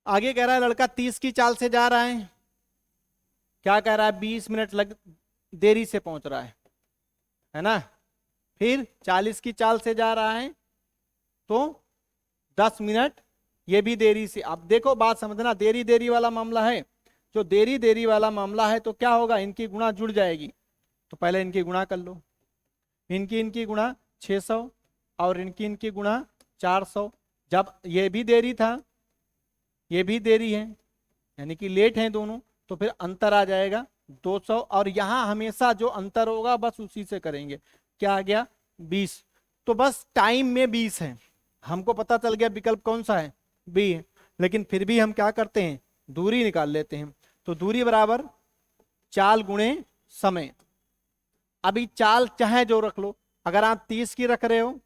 आगे कह रहा है लड़का 30 की चाल से जा रहा है, क्या कह रहा है 20 मिनट लग देरी से पहुंच रहा है ना, फिर 40 की चाल से जा रहा है तो 10 मिनट ये भी देरी से। अब देखो बात समझना, देरी देरी वाला मामला है, जो देरी देरी वाला मामला है तो क्या होगा इनकी गुणा जुड़ जाएगी, तो पहले इनकी गुणा कर लो, इनकी गुणा 600 और इनकी गुणा 400, जब ये भी देरी था ये भी देरी है यानी कि लेट है दोनों, तो फिर अंतर आ जाएगा 200, और यहां हमेशा जो अंतर होगा बस उसी से करेंगे, क्या आ गया 20, तो बस टाइम में 20 है, हमको पता चल गया विकल्प कौन सा है बी है, लेकिन फिर भी हम क्या करते हैं दूरी निकाल लेते हैं, तो दूरी बराबर चाल गुणे समय। अभी चाल चाहे जो रख लो, अगर आप 30 की रख रहे हो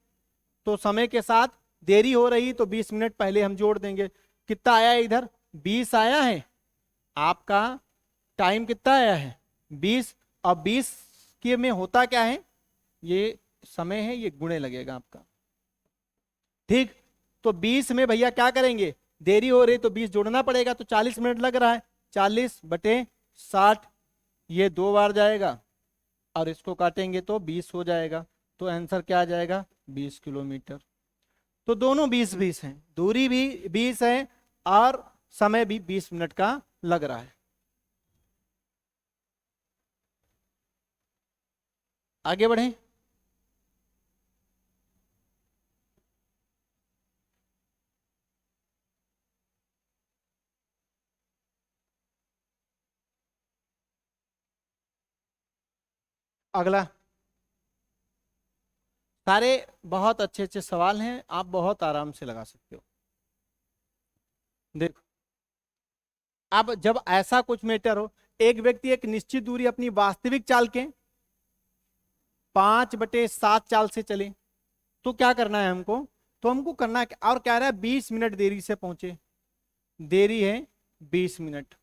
तो समय के साथ देरी हो रही तो 20 मिनट पहले हम जोड़ देंगे, कितना आया है इधर 20 आया है, आपका टाइम कितना आया है 20, और 20 के में होता क्या है ये समय है, ये गुणे लगेगा आपका, ठीक, तो 20 में भैया क्या करेंगे देरी हो रही तो 20 जोड़ना पड़ेगा, तो 40 मिनट लग रहा है, 40/60 ये 2 बार जाएगा और इसको काटेंगे तो 20 हो जाएगा, तो आंसर क्या आ जाएगा 20 किलोमीटर। तो दोनों 20-20 हैं, दूरी भी 20 है और समय भी 20 मिनट का लग रहा है। आगे बढ़े, अगला, सारे बहुत अच्छे अच्छे सवाल हैं, आप बहुत आराम से लगा सकते हो। देखो अब जब ऐसा कुछ मैटर हो, एक व्यक्ति एक निश्चित दूरी अपनी वास्तविक चाल के 5/7 चाल से चले, तो क्या करना है हमको, तो हमको करना है और क्या रहा है 20 मिनट देरी से पहुंचे, देरी है 20 मिनट,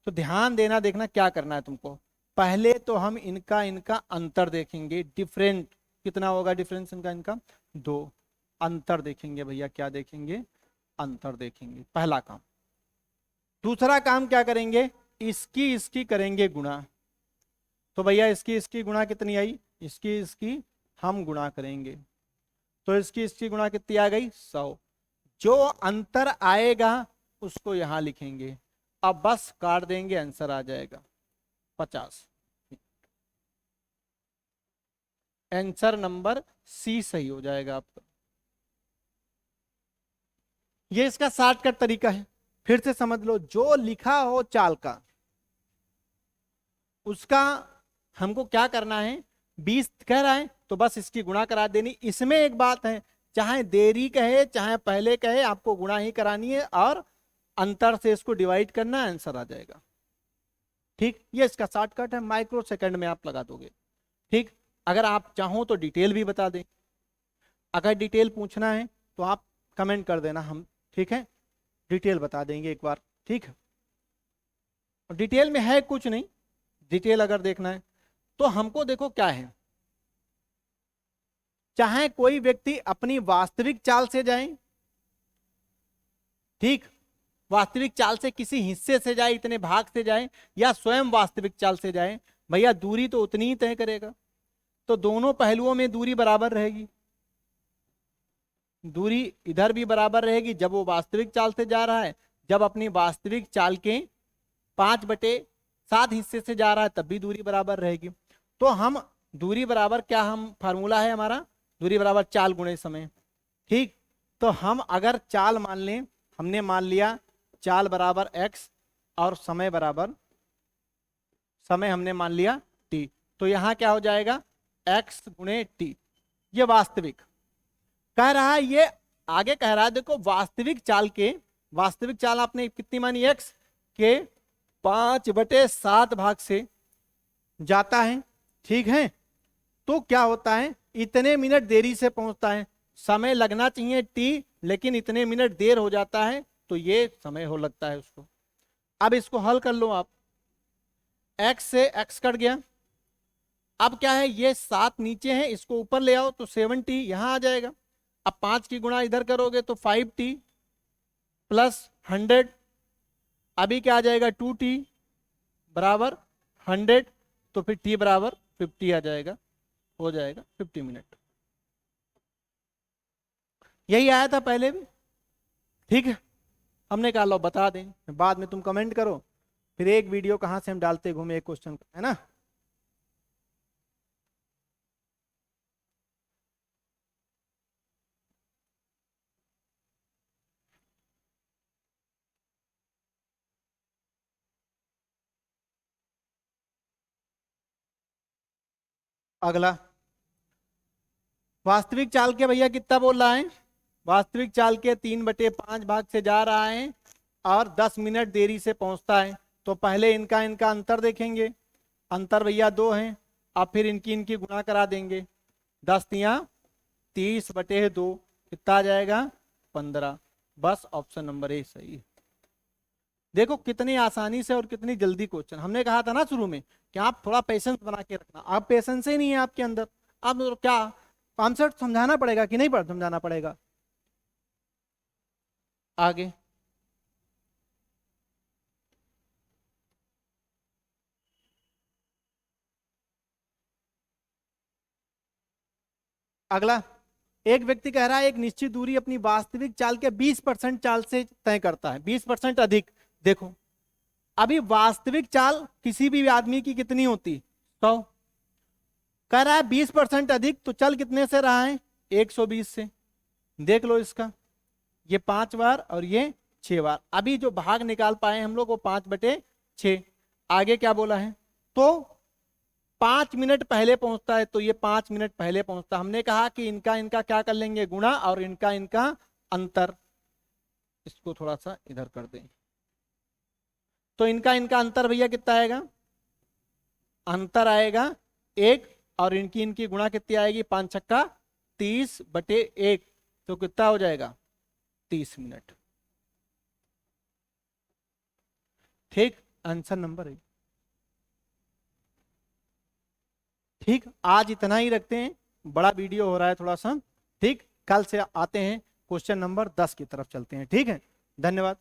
तो ध्यान देना, देखना क्या करना है तुमको, पहले तो हम इनका इनका अंतर देखेंगे, डिफरेंट कितना होगा डिफरेंस इनका 2, अंतर देखेंगे भैया, क्या देखेंगे अंतर देखेंगे, पहला काम। दूसरा काम क्या करेंगे, इसकी करेंगे गुणा, तो भैया इसकी गुणा कितनी आई, इसकी हम गुणा करेंगे, तो इसकी गुणा कितनी आ गई 100, जो अंतर आएगा उसको यहां लिखेंगे। अब बस काट देंगे, आंसर आ जाएगा 50। आंसर नंबर सी सही हो जाएगा आपका। ये इसका शॉर्टकट तरीका है। फिर से समझ लो, जो लिखा हो चाल का उसका हमको क्या करना है, 20 कह रहा है तो बस इसकी गुणा करा देनी। इसमें एक बात है, चाहे देरी कहे चाहे पहले कहे, आपको गुणा ही करानी है और अंतर से इसको डिवाइड करना, आंसर आ जाएगा। ठीक, ये इसका शॉर्टकट है, माइक्रो सेकंड में आप लगा दोगे। ठीक, अगर आप चाहो तो डिटेल भी बता दें। अगर डिटेल पूछना है तो आप कमेंट कर देना, हम ठीक है डिटेल बता देंगे एक बार। ठीक है, डिटेल में है कुछ नहीं, डिटेल अगर देखना है तो हमको देखो क्या है, चाहे कोई व्यक्ति अपनी वास्तविक चाल से जाए, ठीक, वास्तविक चाल से किसी हिस्से से जाए, इतने भाग से जाए, या स्वयं वास्तविक चाल से जाए, भैया दूरी तो उतनी ही तय करेगा। तो दोनों पहलुओं में दूरी बराबर रहेगी। दूरी इधर भी बराबर रहेगी जब वो वास्तविक चाल से जा रहा है, जब अपनी वास्तविक चाल के 5/7 हिस्से से जा रहा है तब भी दूरी बराबर रहेगी। तो हम दूरी बराबर क्या, हम फार्मूला है हमारा दूरी बराबर चाल गुणे समय। ठीक, तो हम अगर चाल मान लें, हमने मान लिया चाल बराबर x और समय बराबर, समय हमने मान लिया t, तो यहां क्या हो जाएगा x गुणे t। ये वास्तविक कह रहा है, ये आगे कह रहा है देखो वास्तविक चाल के, वास्तविक चाल आपने कितनी मानी x के 5/7 भाग से जाता है। ठीक है, तो क्या होता है, इतने मिनट देरी से पहुंचता है, समय लगना चाहिए t लेकिन इतने मिनट देर हो जाता है तो ये समय हो लगता है उसको। अब इसको हल कर लो आप, x से x कट गया, अब क्या है ये 7 नीचे है, इसको ऊपर ले आओ तो 7t यहां आ जाएगा। अब 5 की गुणा इधर करोगे तो 5t प्लस 100, अभी क्या आ जाएगा 2t बराबर 100, तो फिर t बराबर 50 आ जाएगा, हो जाएगा 50 मिनट। यही आया था पहले भी। ठीक है, हमने कहा लो बता दें, बाद में तुम कमेंट करो, फिर एक वीडियो कहां से हम डालते घूमे एक क्वेश्चन, है ना। अगला वास्तविक चाल के भैया कितना बोल रहा है, वास्तविक चाल के 3/5 भाग से जा रहा है और 10 मिनट देरी से पहुंचता है। तो पहले इनका इनका अंतर देखेंगे, अंतर भैया 2 है, अब फिर इनकी इनकी गुणा करा देंगे, 10 तिया 30/2, कितना आ जाएगा 15। बस ऑप्शन नंबर ए सही है। देखो कितनी आसानी से और कितनी जल्दी क्वेश्चन, हमने कहा था ना शुरू में कि आप थोड़ा पेशेंस बना के रखना, आप पेशेंस ही नहीं है आपके अंदर। अब क्या कॉन्सेप्ट समझाना पड़ेगा कि नहीं समझाना पड़ेगा। आगे अगला, एक व्यक्ति कह रहा है एक निश्चित दूरी अपनी वास्तविक चाल के 20% चाल से तय करता है, 20% अधिक। देखो अभी वास्तविक चाल किसी भी आदमी की कितनी होती, 100, कह रहा है 20% अधिक, तो चल कितने से रहा है 120 से। देख लो इसका, ये 5 बार और ये 6 बार। अभी जो भाग निकाल पाए हम लोग वो 5/6। आगे क्या बोला है, तो 5 मिनट पहले पहुंचता है, तो ये 5 मिनट पहले पहुंचता। हमने कहा कि इनका इनका क्या कर लेंगे गुणा और इनका इनका अंतर, इसको थोड़ा सा इधर कर दें, तो इनका इनका अंतर भैया कितना आएगा, अंतर आएगा 1 और इनकी इनकी गुणा कितनी आएगी, 5 छक्का 30/1, तो कितना हो जाएगा 30 मिनट। ठीक, आंसर नंबर 1। ठीक, आज इतना ही रखते हैं, बड़ा वीडियो हो रहा है थोड़ा सा। ठीक, कल से आते हैं क्वेश्चन नंबर 10 की तरफ चलते हैं। ठीक है, धन्यवाद।